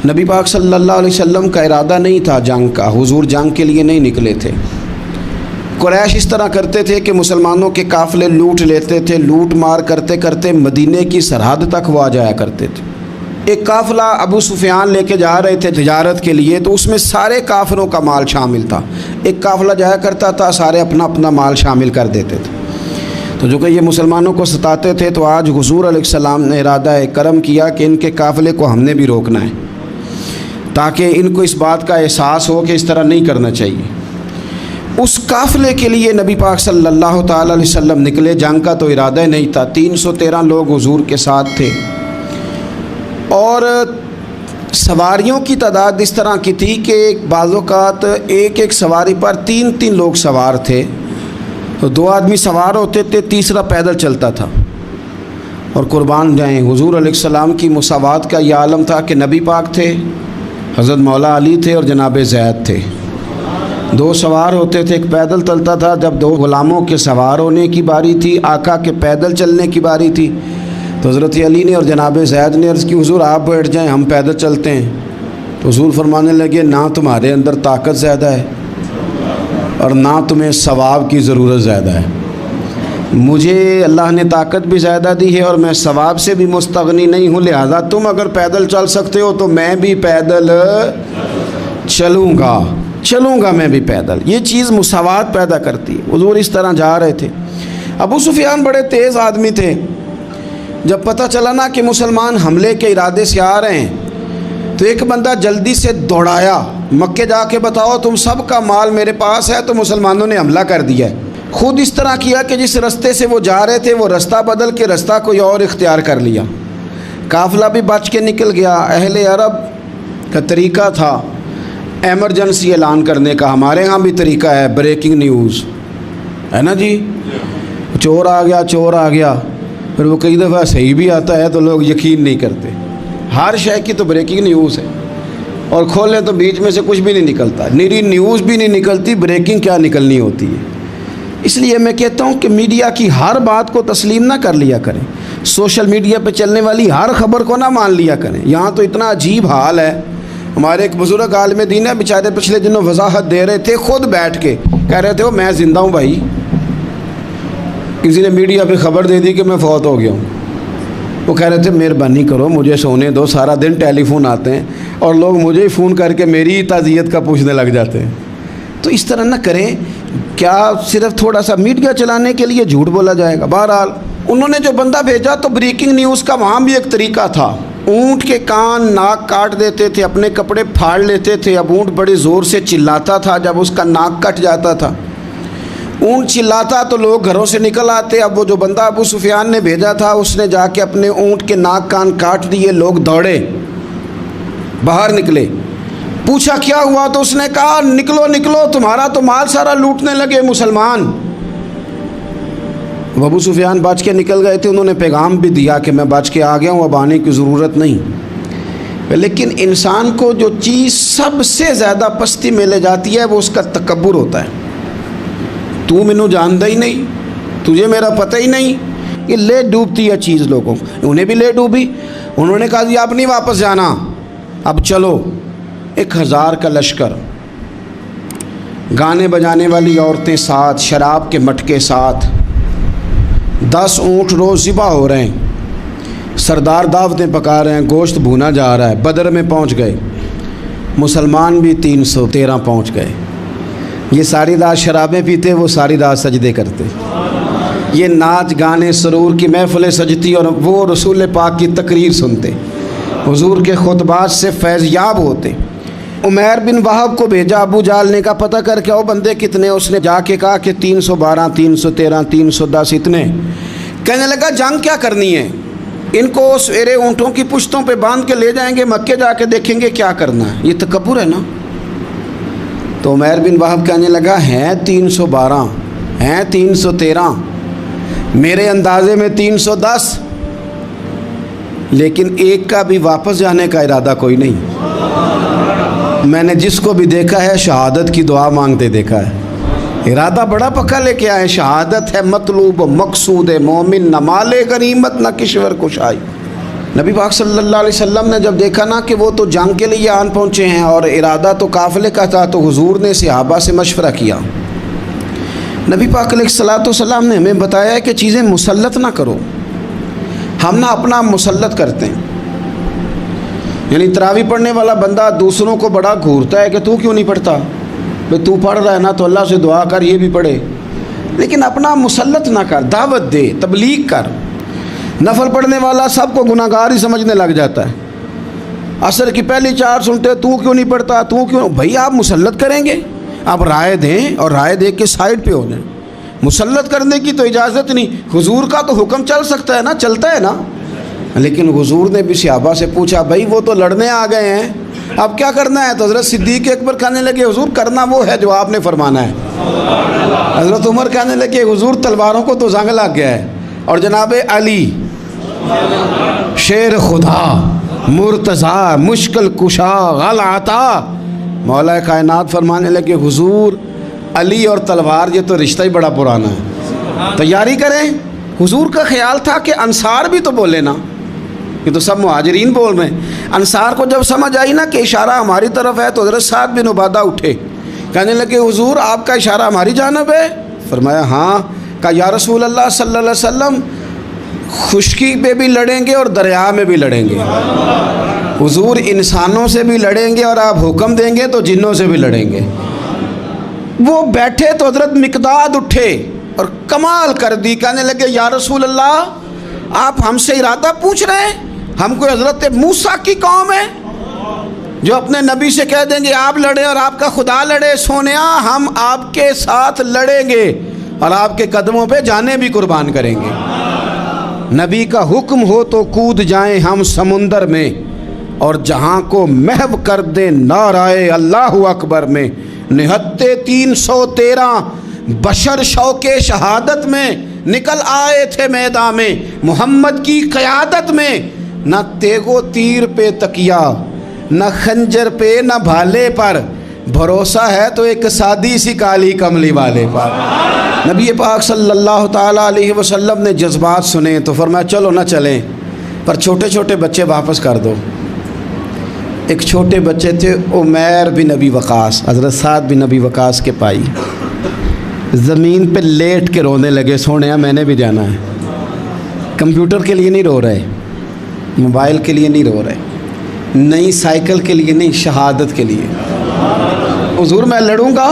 نبی پاک صلی اللہ علیہ وسلم کا ارادہ نہیں تھا جنگ کا، حضور جنگ کے لیے نہیں نکلے تھے۔ قریش اس طرح کرتے تھے کہ مسلمانوں کے قافلے لوٹ لیتے تھے، لوٹ مار کرتے کرتے مدینے کی سرحد تک وہ آ جایا کرتے تھے۔ ایک قافلہ ابو سفیان لے کے جا رہے تھے تجارت کے لیے، تو اس میں سارے کافروں کا مال شامل تھا۔ ایک قافلہ جایا کرتا تھا، سارے اپنا اپنا مال شامل کر دیتے تھے۔ تو جو کہ یہ مسلمانوں کو ستاتے تھے، تو آج حضور علیہ السلام نے ارادہ کرم کیا کہ ان کے قافلے کو ہم نے بھی روکنا ہے، تاکہ ان کو اس بات کا احساس ہو کہ اس طرح نہیں کرنا چاہیے۔ اس قافلے کے لیے نبی پاک صلی اللہ تعالیٰ علیہ وسلم نکلے، جنگ کا تو ارادہ ہی نہیں تھا۔ 313 لوگ حضور کے ساتھ تھے، اور سواریوں کی تعداد اس طرح کی تھی کہ بعض اوقات ایک ایک سواری پر 3 لوگ سوار تھے، تو 2 آدمی سوار ہوتے تھے، تیسرا پیدل چلتا تھا۔ اور قربان جائیں، حضور علیہ السلام کی مساوات کا یہ عالم تھا کہ نبی پاک تھے، حضرت مولا علی تھے اور جناب زید تھے۔ 2 سوار ہوتے تھے، ایک پیدل چلتا تھا۔ جب 2 غلاموں کے سوار ہونے کی باری تھی، آقا کے پیدل چلنے کی باری تھی، تو حضرت علی نے اور جناب زید نے عرض کی، حضور آپ بیٹھ جائیں، ہم پیدل چلتے ہیں۔ تو حضور فرمانے لگے، نہ تمہارے اندر طاقت زیادہ ہے اور نہ تمہیں ثواب کی ضرورت زیادہ ہے۔ مجھے اللہ نے طاقت بھی زیادہ دی ہے اور میں ثواب سے بھی مستغنی نہیں ہوں، لہذا تم اگر پیدل چل سکتے ہو تو میں بھی پیدل چلوں گا میں بھی پیدل۔ یہ چیز مساوات پیدا کرتی ہے۔ حضور اس طرح جا رہے تھے۔ ابو سفیان بڑے تیز آدمی تھے۔ جب پتہ چلا نا کہ مسلمان حملے کے ارادے سے آ رہے ہیں، تو ایک بندہ جلدی سے دوڑایا، مکے جا کے بتاؤ تم سب کا مال میرے پاس ہے، تو مسلمانوں نے حملہ کر دیا ہے۔ خود اس طرح کیا کہ جس رستے سے وہ جا رہے تھے وہ رستہ بدل کے رستہ کوئی اور اختیار کر لیا۔ قافلہ بھی بچ کے نکل گیا۔ اہل عرب کا طریقہ تھا ایمرجنسی اعلان کرنے کا، ہمارے ہاں بھی طریقہ ہے بریکنگ نیوز، ہے نا جی، چور آ گیا، پھر وہ کئی دفعہ صحیح بھی آتا ہے تو لوگ یقین نہیں کرتے۔ ہر شے کی تو بریکنگ نیوز ہے، اور کھولیں تو بیچ میں سے کچھ بھی نہیں نکلتا، نیری نیوز بھی نہیں نکلتی، بریکنگ کیا نکلنی ہوتی ہے۔ اس لیے میں کہتا ہوں کہ میڈیا کی ہر بات کو تسلیم نہ کر لیا کریں، سوشل میڈیا پہ چلنے والی ہر خبر کو نہ مان لیا کریں۔ یہاں تو اتنا عجیب حال ہے، ہمارے ایک بزرگ عالم دین ہے، بیچارے پچھلے دنوں وضاحت دے رہے تھے، خود بیٹھ کے کہہ رہے تھے، میں زندہ ہوں بھائی، کسی نے میڈیا پہ خبر دے دی کہ میں فوت ہو گیا ہوں۔ وہ کہہ رہے تھے مہربانی کرو مجھے سونے دو، سارا دن ٹیلی فون آتے ہیں اور لوگ مجھے ہی فون کر کے میری تعزیت کا پوچھنے لگ جاتے ہیں۔ تو اس طرح نہ کریں، کیا صرف تھوڑا سا میڈیا چلانے کے لیے جھوٹ بولا جائے گا؟ بہرحال انہوں نے جو بندہ بھیجا تو بریکنگ نیوز کا وہاں بھی ایک طریقہ تھا۔ اونٹ کے کان ناک کاٹ دیتے تھے، اپنے کپڑے پھاڑ لیتے تھے۔ اب اونٹ بڑے زور سے چلاتا تھا، جب اس کا ناک کٹ جاتا تھا، اونٹ چلاتا تو لوگ گھروں سے نکل آتے۔ اب وہ جو بندہ ابو سفیان نے بھیجا تھا، اس نے جا کے اپنے اونٹ کے ناک کان کاٹ دیے۔ لوگ دوڑے، باہر نکلے، پوچھا کیا ہوا، تو اس نے کہا نکلو تمہارا تو مال سارا لوٹنے لگے مسلمان۔ ابو سفیان بچ کے نکل گئے تھے، انہوں نے پیغام بھی دیا کہ میں بچ کے آ گیا ہوں، اب آنے کی ضرورت نہیں۔ لیکن انسان کو جو چیز سب سے زیادہ پستی میں لے جاتی ہے وہ اس کا تکبر ہوتا ہے۔ تو مینوں جانتا ہی نہیں، تجھے میرا پتہ ہی نہیں، یہ لے ڈوبتی ہے چیز لوگوں کو۔ انہیں بھی لے ڈوبی، انہوں نے کہا جی اب نہیں واپس جانا، اب چلو۔ 1000 کا لشکر، گانے بجانے والی عورتیں ساتھ، شراب کے مٹکے ساتھ، 10 اونٹ روز ذبح ہو رہے ہیں، سردار دعوتیں پکا رہے ہیں، گوشت بھونا جا رہا ہے۔ بدر میں پہنچ گئے، مسلمان بھی 313 پہنچ گئے۔ یہ ساری رات شرابیں پیتے، وہ ساری رات سجدے کرتے، یہ ناچ گانے سرور کی محفلیں سجتی اور وہ رسول پاک کی تقریر سنتے، حضور کے خطبات سے فیض یاب ہوتے۔ عمیر بن وہب کو بھیجا ابو جہل نے کہا پتہ کر کے آؤ بندے کتنے، اس نے جا کے کہا کہ 312 313 310 اتنے۔ کہنے لگا جنگ کیا کرنی ہے، ان کو سویرے اونٹوں کی پشتوں پہ باندھ کے لے جائیں گے، مکے جا کے دیکھیں گے کیا کرنا ہے۔ یہ تکبر ہے نا۔ تو عمیر بن وہب کہنے لگا ہیں 312 ہیں 313، میرے اندازے میں 310، لیکن ایک کا بھی واپس جانے کا ارادہ کوئی نہیں۔ میں نے جس کو بھی دیکھا ہے شہادت کی دعا مانگتے دیکھا ہے، ارادہ بڑا پکا لے کے آئے، شہادت ہے مطلوب، مقصود ہے مومن، نہ مال غنیمت نہ کشور کشائی۔ نبی پاک صلی اللہ علیہ وسلم نے جب دیکھا نا کہ وہ تو جنگ کے لیے آن پہنچے ہیں اور ارادہ تو قافلے کا تھا، تو حضور نے صحابہ سے مشورہ کیا۔ نبی پاک علیہ الصلوۃ والسلام نے ہمیں بتایا ہے کہ چیزیں مسلط نہ کرو، ہم نہ اپنا مسلط کرتے ہیں۔ یعنی تراویح پڑھنے والا بندہ دوسروں کو بڑا گھورتا ہے کہ تو کیوں نہیں پڑھتا، بھئی تو پڑھ رہا ہے نا تو اللہ سے دعا کر یہ بھی پڑھے، لیکن اپنا مسلط نہ کر، دعوت دے، تبلیغ کر۔ نفل پڑھنے والا سب کو گناہ گار ہی سمجھنے لگ جاتا ہے، عصر کی پہلی 4 سنتے تو کیوں نہیں پڑھتا، تو کیوں؟ بھئی آپ مسلط کریں گے، آپ رائے دیں اور رائے دے کے سائڈ پہ ہو جائیں۔ مسلط کرنے کی تو اجازت نہیں، حضور کا تو حکم چل سکتا ہے نا، چلتا ہے نا، لیکن حضور نے بھی صحابہ سے پوچھا، بھائی وہ تو لڑنے آ گئے ہیں، اب کیا کرنا ہے؟ تو حضرت صدیق اکبر کہنے لگے، حضور کرنا وہ ہے جو آپ نے فرمانا ہے۔ حضرت عمر کہنے لگے، حضور تلواروں کو تو زنگ لگ گیا ہے۔ اور جناب علی شیر خدا مرتضیٰ مشکل کشا غل عطا، مولا کائنات فرمانے لگے، حضور علی اور تلوار یہ تو رشتہ ہی بڑا پرانا ہے، تیاری کریں۔ حضور کا خیال تھا کہ انصار بھی تو بولے نا، یہ تو سب مہاجرین بول رہے ہیں۔ انصار کو جب سمجھ آئی نا کہ اشارہ ہماری طرف ہے، تو حضرت سعد بن عبادہ اٹھے، کہنے لگے، حضور آپ کا اشارہ ہماری جانب ہے؟ فرمایا ہاں۔ کہا یا رسول اللہ صلی اللہ علیہ وسلم، خشکی پہ بھی لڑیں گے اور دریا میں بھی لڑیں گے، حضور انسانوں سے بھی لڑیں گے اور آپ حکم دیں گے تو جنوں سے بھی لڑیں گے۔ وہ بیٹھے تو حضرت مقداد اٹھے اور کمال کر دی، کہنے لگے یا رسول اللہ آپ ہم سے ارادہ پوچھ رہے ہیں؟ ہم کوئی حضرت موسیٰ کی قوم ہے جو اپنے نبی سے کہہ دیں گے آپ لڑیں اور آپ کا خدا لڑے؟ سونیا ہم آپ کے ساتھ لڑیں گے اور آپ کے قدموں پہ جانیں بھی قربان کریں گے۔ نبی کا حکم ہو تو کود جائیں ہم سمندر میں اور جہاں کو محو کر دیں نعرہ اللہ اکبر میں۔ نہتے 313 بشر شوق شہادت میں نکل آئے تھے میدان میں، محمد کی قیادت میں نہ تیغ و تیر پہ تکیا، نہ خنجر پہ نہ بھالے پر، بھروسہ ہے تو ایک سادی سی کالی کملی والے پر۔ نبی پاک صلی اللہ تعالیٰ علیہ وسلم نے جذبات سنے تو فرمایا چلو نہ چلیں، پر چھوٹے چھوٹے بچے واپس کر دو۔ ایک چھوٹے بچے تھے عمیر بن ابی وقاص، حضرت سعد بن ابی وقاص کے پائی، زمین پہ لیٹ کے رونے لگے، سونیا میں نے بھی جانا ہے۔ کمپیوٹر کے لیے نہیں رو رہے، موبائل کے لیے نہیں رو رہے، نئی سائیکل کے لیے نہیں، شہادت کے لیے۔ حضور میں لڑوں گا،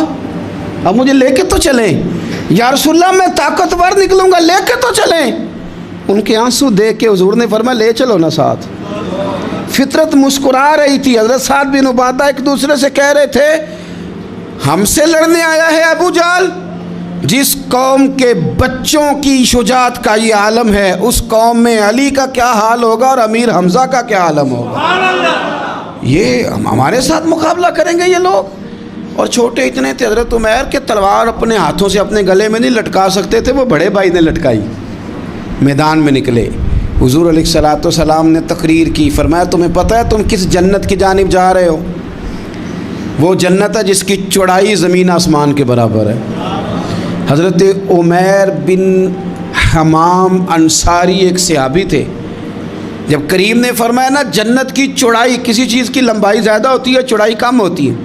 اب مجھے لے کے تو چلیں۔ یا رسول اللہ میں طاقتور نکلوں گا، لے کے تو چلیں۔ ان کے آنسو دیکھ کے حضور نے فرمایا لے چلو نا ساتھ۔ فطرت مسکرا رہی تھی۔ حضرت سعد بن عبادہ ایک دوسرے سے کہہ رہے تھے ہم سے لڑنے آیا ہے ابو جہل، جس قوم کے بچوں کی شجاعت کا یہ عالم ہے، اس قوم میں علی کا کیا حال ہوگا اور امیر حمزہ کا کیا عالم ہوگا۔ یہ ہمارے ساتھ مقابلہ کریں گے یہ لوگ؟ اور چھوٹے اتنے تھے حضرت عمیر کے تلوار اپنے ہاتھوں سے اپنے گلے میں نہیں لٹکا سکتے تھے، وہ بڑے بھائی نے لٹکائی۔ میدان میں نکلے، حضور علیہ الصلوۃ والسلام نے تقریر کی، فرمایا تمہیں پتہ ہے تم کس جنت کی جانب جا رہے ہو؟ وہ جنت ہے جس کی چوڑائی زمین آسمان کے برابر ہے۔ حضرت عمیر بن حمام انصاری ایک صحابی تھے، جب کریم نے فرمایا نا جنت کی چوڑائی، کسی چیز کی لمبائی زیادہ ہوتی ہے چوڑائی کم ہوتی ہے،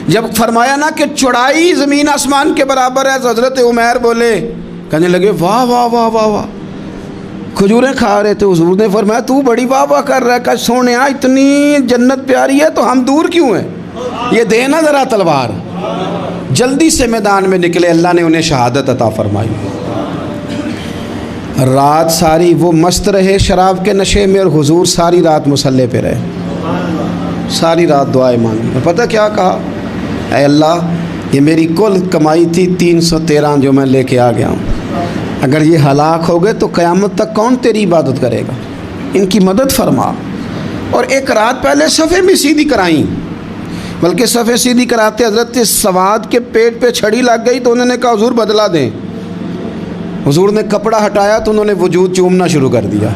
جب فرمایا نا کہ چوڑائی زمین آسمان کے برابر ہے تو حضرت عمیر بولے، کہنے لگے واہ واہ واہ واہ واہ، کھجوریں کھا رہے تھے۔ حضور نے فرمایا تو بڑی واہ واہ کر رہا ہے، کہ سونیا اتنی جنت پیاری ہے تو ہم دور کیوں ہیں، یہ دینا ذرا تلوار۔ جلدی سے میدان میں نکلے، اللہ نے انہیں شہادت عطا فرمائی۔ رات ساری وہ مست رہے شراب کے نشے میں، اور حضور ساری رات مصلی پہ رہے، ساری رات دعائیں مانگی۔ پتہ کیا کہا؟ اے اللہ یہ میری کل کمائی تھی 313 جو میں لے کے آ گیا ہوں، اگر یہ ہلاک ہو گئے تو قیامت تک کون تیری عبادت کرے گا، ان کی مدد فرما۔ اور ایک رات پہلے صفیں بھی سیدھی کرائیں، بلکہ صفیں سیدھی کراتے حضرت سواد کے پیٹ پہ چھڑی لگ گئی تو انہوں نے کہا حضور بدلا دیں۔ حضور نے کپڑا ہٹایا تو انہوں نے وجود چومنا شروع کر دیا۔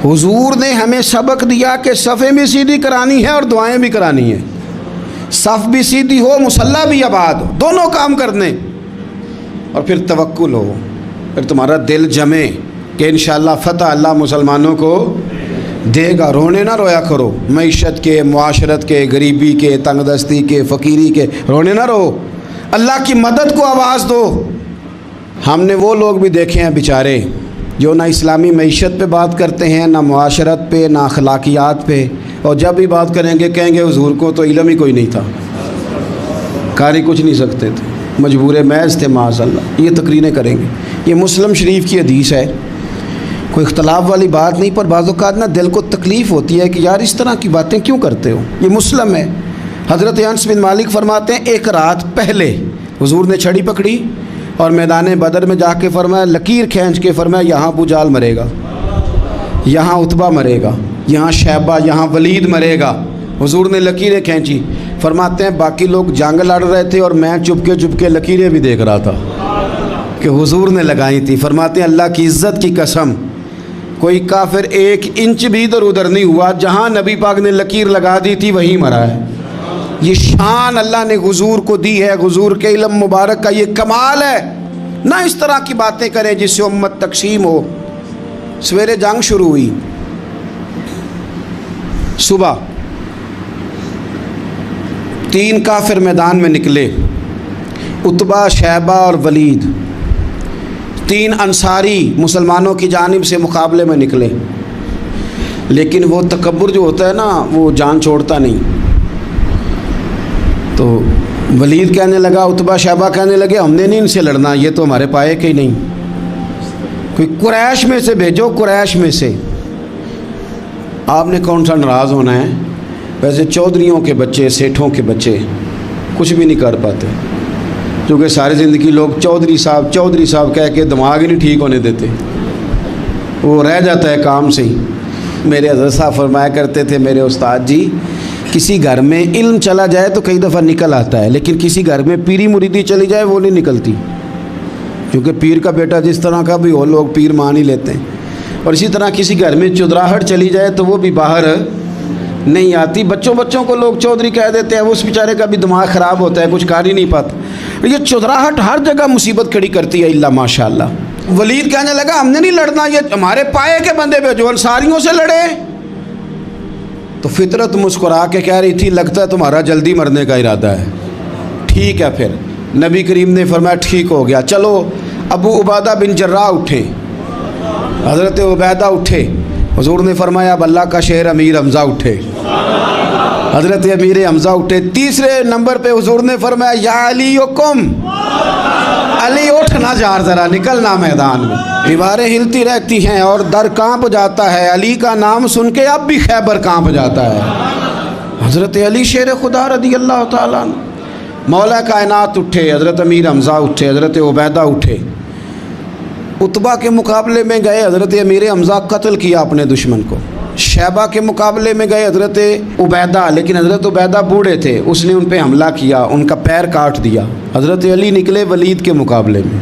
حضور نے ہمیں سبق دیا کہ صفیں بھی سیدھی کرانی ہے اور دعائیں بھی کرانی ہیں، صف بھی سیدھی ہو مصلی بھی آباد ہو، دونوں کام کرنے، اور پھر توکل ہو، پھر تمہارا دل جمے کہ انشاءاللہ فتح اللہ مسلمانوں کو دے گا. رونے نہ رویا کرو, معیشت کے, معاشرت کے, غریبی کے, تنگ دستی کے, فقیری کے رونے نہ رہو, اللہ کی مدد کو آواز دو. ہم نے وہ لوگ بھی دیکھے ہیں بیچارے جو نہ اسلامی معیشت پہ بات کرتے ہیں, نہ معاشرت پہ, نہ اخلاقیات پہ, اور جب بھی بات کریں گے کہیں گے حضور کو تو علم ہی کوئی نہیں تھا, قاری کچھ نہیں سکتے تھے, مجبور محض تھے معاذ اللہ. یہ تقریریں کریں گے. یہ مسلم شریف کی حدیث ہے, کوئی اختلاف والی بات نہیں, پر بعض اوقات نا دل کو تکلیف ہوتی ہے کہ یار اس طرح کی باتیں کیوں کرتے ہو. یہ مسلم ہے. حضرت انس بن مالک فرماتے ہیں ایک رات پہلے حضور نے چھڑی پکڑی اور میدان بدر میں جا کے فرمایا, لکیر کھینچ کے فرمایا یہاں ابو جہل مرے گا, یہاں عتبہ مرے گا, یہاں شیبہ, یہاں ولید مرے گا. حضور نے لکیریں کھینچی. فرماتے ہیں باقی لوگ جنگ لڑ رہے تھے اور میں چپ کے لکیریں بھی دیکھ رہا تھا کہ حضور نے لگائی تھی. فرماتے ہیں اللہ کی عزت کی قسم کوئی کافر 1 انچ بھی ادھر ادھر نہیں ہوا, جہاں نبی پاک نے لکیر لگا دی تھی وہیں مرا ہے. یہ شان اللہ نے حضور کو دی ہے, حضور کے علم مبارک کا یہ کمال ہے. نہ اس طرح کی باتیں کریں جس سے امت تقسیم ہو. سویرے جنگ شروع ہوئی, صبح 3 کافر میدان میں نکلے, عتبہ, شیبہ اور ولید. 3 انصاری مسلمانوں کی جانب سے مقابلے میں نکلے, لیکن وہ تکبر جو ہوتا ہے نا وہ جان چھوڑتا نہیں. تو ولید کہنے لگا, عتبہ شیبہ کہنے لگے ہم نے نہیں ان سے لڑنا, یہ تو ہمارے پائے کے ہی نہیں, کوئی قریش میں سے بھیجو, قریش میں سے. آپ نے کون سا ناراض ہونا ہے, ویسے چودھریوں کے بچے, سیٹھوں کے بچے کچھ بھی نہیں کر پاتے, کیونکہ ساری زندگی لوگ چودھری صاحب کہہ کے دماغ ہی نہیں ٹھیک ہونے دیتے, وہ رہ جاتا ہے کام سے ہی. میرے حضرت صاحب فرمایا کرتے تھے, میرے استاد جی, کسی گھر میں علم چلا جائے تو کئی دفعہ نکل آتا ہے, لیکن کسی گھر میں پیری مریدی چلی جائے وہ نہیں نکلتی, کیونکہ پیر کا بیٹا جس طرح کا بھی ہو لوگ پیر مان ہی لیتے ہیں. اور اسی طرح کسی گھر میں چودراہٹ چلی جائے تو وہ بھی باہر نہیں آتی. بچوں کو لوگ چودھری کہہ دیتے ہیں, اس بیچارے کا بھی دماغ خراب ہوتا ہے, کچھ کر ہی نہیں پاتا. یہ چودراہٹ ہر جگہ مصیبت کھڑی کرتی ہے الا ماشاء اللہ. ولید کہنے لگا ہم نے نہیں لڑنا, یہ ہمارے پائے کے بندے پہ جو انصاریوں سے لڑے. تو فطرت مسکرا کے کہہ رہی تھی لگتا ہے تمہارا جلدی مرنے کا ارادہ ہے. ٹھیک ہے, پھر نبی کریم نے فرمایا ٹھیک ہو گیا, چلو. ابو عبیدہ بن جراح اٹھے, حضرت عبیدہ اٹھے. حضور نے فرمایا اب اللہ کا شہر امیر حمزہ اٹھے, حضرت امیر حمزہ اٹھے. تیسرے نمبر پہ حضور نے فرمایا یا علی کم, علی اٹھنا جار ذرا نکلنا میدان میں. دیواریں ہلتی رہتی ہیں اور در کانپ جاتا ہے, علی کا نام سن کے اب بھی خیبر کانپ جاتا ہے. حضرت علی شیر خدا رضی اللہ تعالیٰ عنہ, مولا کائنات اٹھے, حضرت امیر حمزہ اٹھے, حضرت عبیدہ اٹھے. عتبہ کے مقابلے میں گئے, حضرت امیر حمزہ قتل کیا اپنے دشمن کو. شیبہ کے مقابلے میں گئے حضرت عبیدہ, لیکن حضرت عبیدہ بوڑھے تھے, اس نے ان پہ حملہ کیا, ان کا پیر کاٹ دیا. حضرت علی نکلے ولید کے مقابلے میں,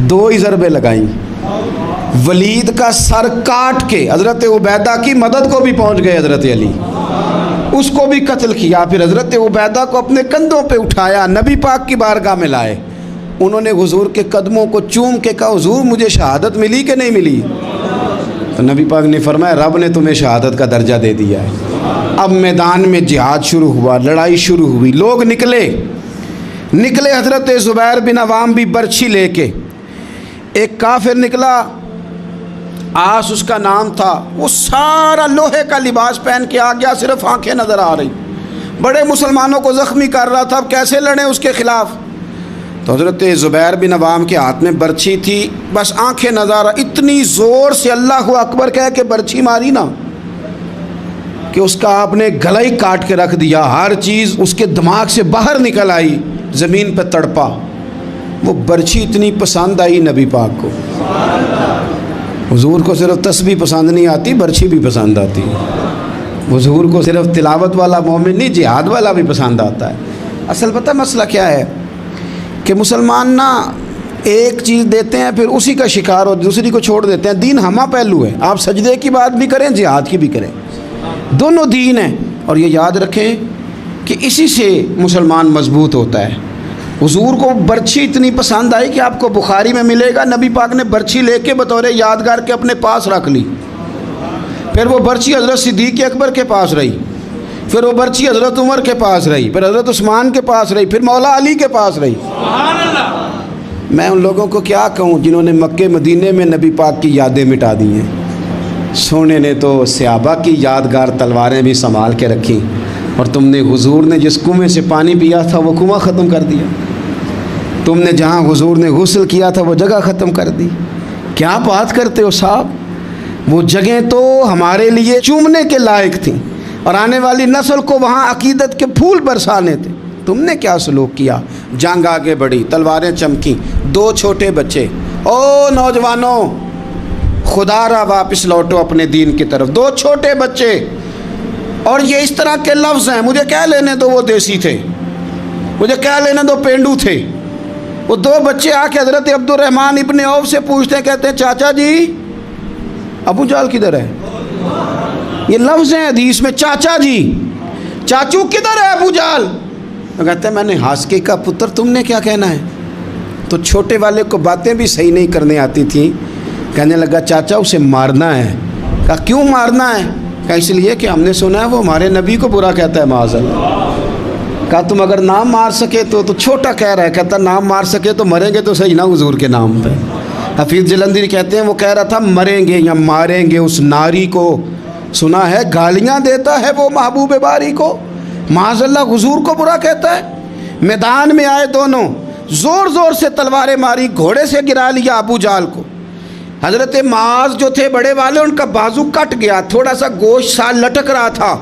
2 ہی ضربیں لگائیں, ولید کا سر کاٹ کے حضرت عبیدہ کی مدد کو بھی پہنچ گئے حضرت علی, اس کو بھی قتل کیا. پھر حضرت عبیدہ کو اپنے کندھوں پہ اٹھایا, نبی پاک کی بارگاہ میں لائے. انہوں نے حضور کے قدموں کو چوم کے کہا حضور مجھے شہادت ملی کہ نہیں ملی؟ تو نبی پاک نے فرمایا رب نے تمہیں شہادت کا درجہ دے دیا ہے. اب میدان میں جہاد شروع ہوا, لڑائی شروع ہوئی, لوگ نکلے. حضرت زبیر بن عوام بھی برچھی لے کے. ایک کافر نکلا, آس اس کا نام تھا, وہ سارا لوہے کا لباس پہن کے آ گیا, صرف آنکھیں نظر آ رہی, بڑے مسلمانوں کو زخمی کر رہا تھا. اب کیسے لڑیں اس کے خلاف؟ تو حضرت زبیر بن عوام کے ہاتھ میں برچھی تھی, بس آنکھیں نظر, اتنی زور سے اللہ اکبر کہہ کے برچھی ماری نا کہ اس کا آپ نے گلا ہی کاٹ کے رکھ دیا, ہر چیز اس کے دماغ سے باہر نکل آئی, زمین پہ تڑپا. وہ برچھی اتنی پسند آئی نبی پاک کو. حضور کو صرف تسبیح پسند نہیں آتی, برچھی بھی پسند آتی. حضور کو صرف تلاوت والا مومن نہیں, جہاد والا بھی پسند آتا ہے. اصل پتہ مسئلہ کیا ہے کہ مسلمان نا ایک چیز دیتے ہیں پھر اسی کا شکار ہو, دوسری کو چھوڑ دیتے ہیں. دین ہمہ پہلو ہے, آپ سجدے کی بات بھی کریں, جہاد کی بھی کریں, دونوں دین ہیں. اور یہ یاد رکھیں کہ اسی سے مسلمان مضبوط ہوتا ہے. حضور کو برچھی اتنی پسند آئی کہ آپ کو بخاری میں ملے گا, نبی پاک نے برچھی لے کے بطور یادگار کے اپنے پاس رکھ لی. پھر وہ برچی حضرت صدیق اکبر کے پاس رہی، پھر وہ برچی حضرت عمر کے پاس رہی، پھر حضرت عثمان کے پاس رہی، پھر مولا علی کے پاس رہی۔ سبحان اللہ۔ میں ان لوگوں کو کیا کہوں جنہوں نے مکے مدینے میں نبی پاک کی یادیں مٹا دی ہیں۔ سونے نے تو صحابہ کی یادگار تلواریں بھی سنبھال کے رکھی، اور تم نے حضور نے جس کنویں سے پانی پیا تھا وہ کنواں ختم کر دیا، تم نے جہاں حضور نے غسل کیا تھا وہ جگہ ختم کر دی۔ کیا بات کرتے ہو صاحب، وہ جگہیں تو ہمارے لیے چومنے کے لائق تھیں اور آنے والی نسل کو وہاں عقیدت کے پھول برسانے تھے۔ تم نے کیا سلوک کیا؟ جنگ آگے بڑھی، تلواریں چمکیں، 2 چھوٹے بچے، او نوجوانوں خدا را واپس لوٹو اپنے دین کی طرف، 2 چھوٹے بچے، اور یہ اس طرح کے لفظ ہیں، مجھے کہہ لینے دو وہ دیسی تھے، مجھے کہہ لینے دو پینڈو تھے۔ وہ 2 بچے آ کے حضرت عبد الرحمن ابن عوف سے پوچھتے ہیں، کہتے ہیں چاچا جی ابو جہل کدھر ہے؟ یہ لفظ ہیں حدیث میں، چاچا جی، چاچو کدھر ہے ابو جہل؟ وہ کہتے ہیں میں نے ہاسکے کا پتر، تم نے کیا کہنا ہے؟ تو چھوٹے والے کو باتیں بھی صحیح نہیں کرنے آتی تھیں، کہنے لگا چاچا اسے مارنا ہے۔ کہا کیوں مارنا ہے؟ کہا اس لیے کہ ہم نے سنا ہے وہ ہمارے نبی کو برا کہتا ہے معاذ اللہ۔ کہا تم اگر نام مار سکے تو چھوٹا کہہ رہا ہے، کہتا نام مار سکے تو مریں گے تو صحیح نا حضور کے نام پہ۔ حفیظ جلندری کہتے ہیں وہ کہہ رہا تھا مریں گے یا ماریں گے اس ناری کو، سنا ہے گالیاں دیتا ہے وہ محبوب باری کو، معاذ اللہ حضور کو برا کہتا ہے۔ میدان میں آئے دونوں، زور زور سے تلواریں ماری، گھوڑے سے گرا لیا ابو جہل کو۔ حضرت معاذ جو تھے بڑے والے، ان کا بازو کٹ گیا، تھوڑا سا گوشت سال لٹک رہا تھا۔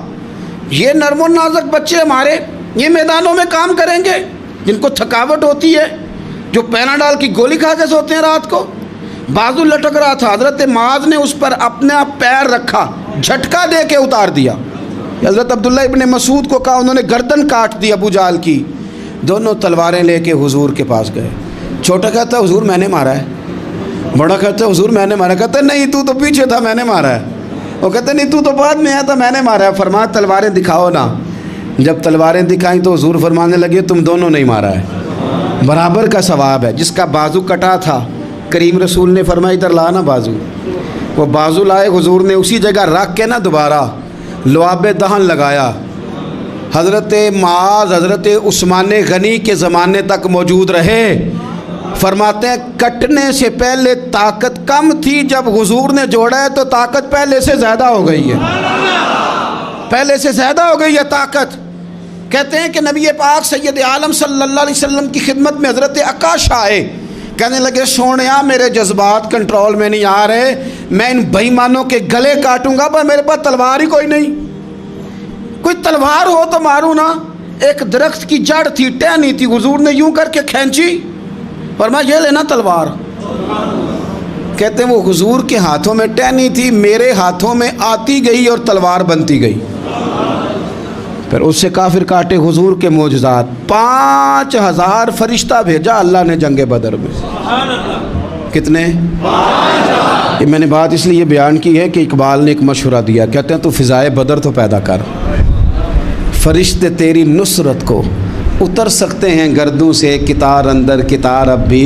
یہ نرم و نازک بچے ہمارے، یہ میدانوں میں کام کریں گے، جن کو تھکاوٹ ہوتی ہے، جو پیناڈال کی گولی کھا کے سوتے ہیں رات کو، بازو لٹک رہا تھا۔ حضرت معاذ نے اس پر اپنا پیر رکھا، جھٹکا دے کے اتار دیا۔ حضرت عبداللہ ابن مسعود کو کہا، انہوں نے گردن کاٹ دی ابو جہل کی۔ دونوں تلواریں لے کے حضور کے پاس گئے۔ چھوٹا کہتا ہے حضور میں نے مارا ہے، بڑا کہتا ہے حضور میں نے مارا، کہتا ہے نہیں تو پیچھے تھا میں نے مارا ہے، وہ کہتا ہے نہیں تو بعد میں آیا تھا میں نے مارا ہے۔ فرمایا تلواریں دکھاؤ نا۔ جب تلواریں دکھائیں تو حضور فرمانے لگے تم دونوں نہیں مارا ہے، برابر کا ثواب ہے۔ جس کا بازو کٹا تھا کریم رسول نے فرمایا ادھر لا نا بازو، وہ بازو لائے، حضور نے اسی جگہ رکھ کے نا دوبارہ لعاب دہن لگایا۔ حضرت معاذ حضرت عثمان غنی کے زمانے تک موجود رہے۔ فرماتے ہیں کٹنے سے پہلے طاقت کم تھی، جب حضور نے جوڑا ہے تو طاقت پہلے سے زیادہ ہو گئی ہے، پہلے سے زیادہ ہو گئی ہے طاقت۔ کہتے ہیں کہ نبی پاک سید عالم صلی اللہ علیہ وسلم کی خدمت میں حضرت عکاشہ آئے، کہنے لگے سونیا میرے جذبات کنٹرول میں نہیں آ رہے، میں ان بے ایمانوں کے گلے کاٹوں گا، پر میرے پاس تلوار ہی کوئی نہیں، کوئی تلوار ہو تو ماروں نا۔ ایک درخت کی جڑ تھی، ٹہنی تھی، حضور نے یوں کر کے کھینچی، فرمایا یہ لینا تلوار۔ کہتے ہیں وہ حضور کے ہاتھوں میں ٹہنی تھی، میرے ہاتھوں میں آتی گئی اور تلوار بنتی گئی۔ پھر اس سے کافر کاٹے حضور کے معجزات، 5000 فرشتہ بھیجا اللہ نے جنگ بدر میں۔ کتنے؟ یہ میں نے بات اس لیے بیان کی ہے کہ اقبال نے ایک مشورہ دیا، کہتے ہیں تو فضائے بدر تو پیدا کر، فرشتے تیری نصرت کو اتر سکتے ہیں گردوں سے، کتار اندر کتار اب بھی۔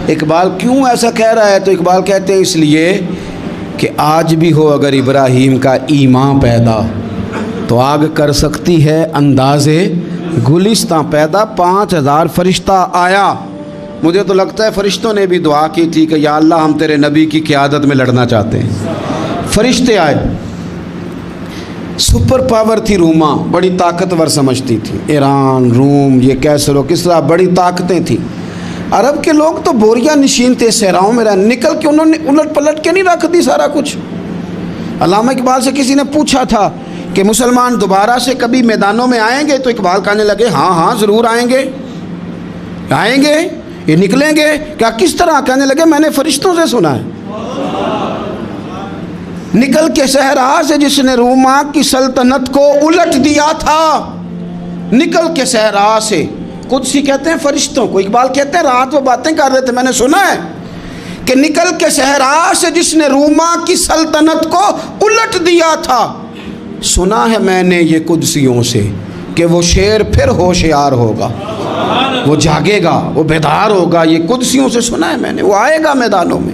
اقبال کیوں ایسا کہہ رہا ہے؟ تو اقبال کہتے ہیں اس لیے کہ آج بھی ہو اگر ابراہیم کا ایمان پیدا تو آگ کر سکتی ہے انداز گلستاں پیدا۔ 5000 فرشتہ آیا۔ مجھے تو لگتا ہے فرشتوں نے بھی دعا کی تھی کہ یا اللہ ہم تیرے نبی کی قیادت میں لڑنا چاہتے ہیں۔ فرشتے آئے، سپر پاور تھی روما، بڑی طاقتور سمجھتی تھی، ایران، روم، یہ کیسر و کسرا، بڑی طاقتیں تھیں۔ عرب کے لوگ تو بوریا نشین تھے، صحراؤں میں رہ نکل کے انہوں نے الٹ پلٹ کے نہیں رکھ دی سارا کچھ۔ علامہ اقبال سے کسی نے پوچھا تھا کہ مسلمان دوبارہ سے کبھی میدانوں میں آئیں گے؟ تو اقبال کہنے لگے ہاں ہاں ضرور آئیں گے، آئیں گے، یہ نکلیں گے۔ کیا کس طرح؟ کہنے لگے میں نے فرشتوں سے سنا ہے، نکل کے صحرا سے جس نے روما کی سلطنت کو الٹ دیا تھا، نکل کے صحرا سے، قدسی کہتے ہیں فرشتوں کو، اقبال کہتے ہیں رات وہ باتیں کر رہے تھے میں نے سنا ہے کہ نکل کے صحرا سے جس نے روما کی سلطنت کو الٹ دیا تھا، سنا ہے میں نے یہ قدسیوں سے کہ وہ شیر پھر ہوشیار ہوگا، وہ جاگے گا، وہ بیدار ہوگا، یہ قدسیوں سے سنا ہے میں نے، وہ آئے گا میدانوں میں۔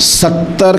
70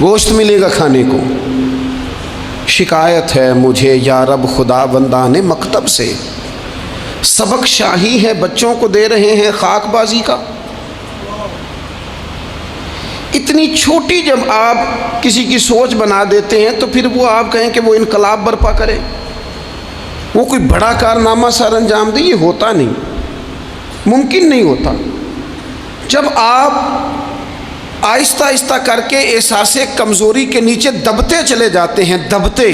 گوشت ملے گا کھانے کو۔ شکایت ہے مجھے یا رب خدا بندان مکتب سے، سبق شاہی ہے بچوں کو دے رہے ہیں خاک بازی کا۔ اتنی چھوٹی جب آپ کسی کی سوچ بنا دیتے ہیں تو پھر وہ آپ کہیں کہ وہ انقلاب برپا کرے، وہ کوئی بڑا کارنامہ سر انجام دے، یہ ہوتا نہیں، ممکن نہیں ہوتا۔ جب آپ آہستہ آہستہ کر کے احساس کمزوری کے نیچے دبتے چلے جاتے ہیں، دبتے،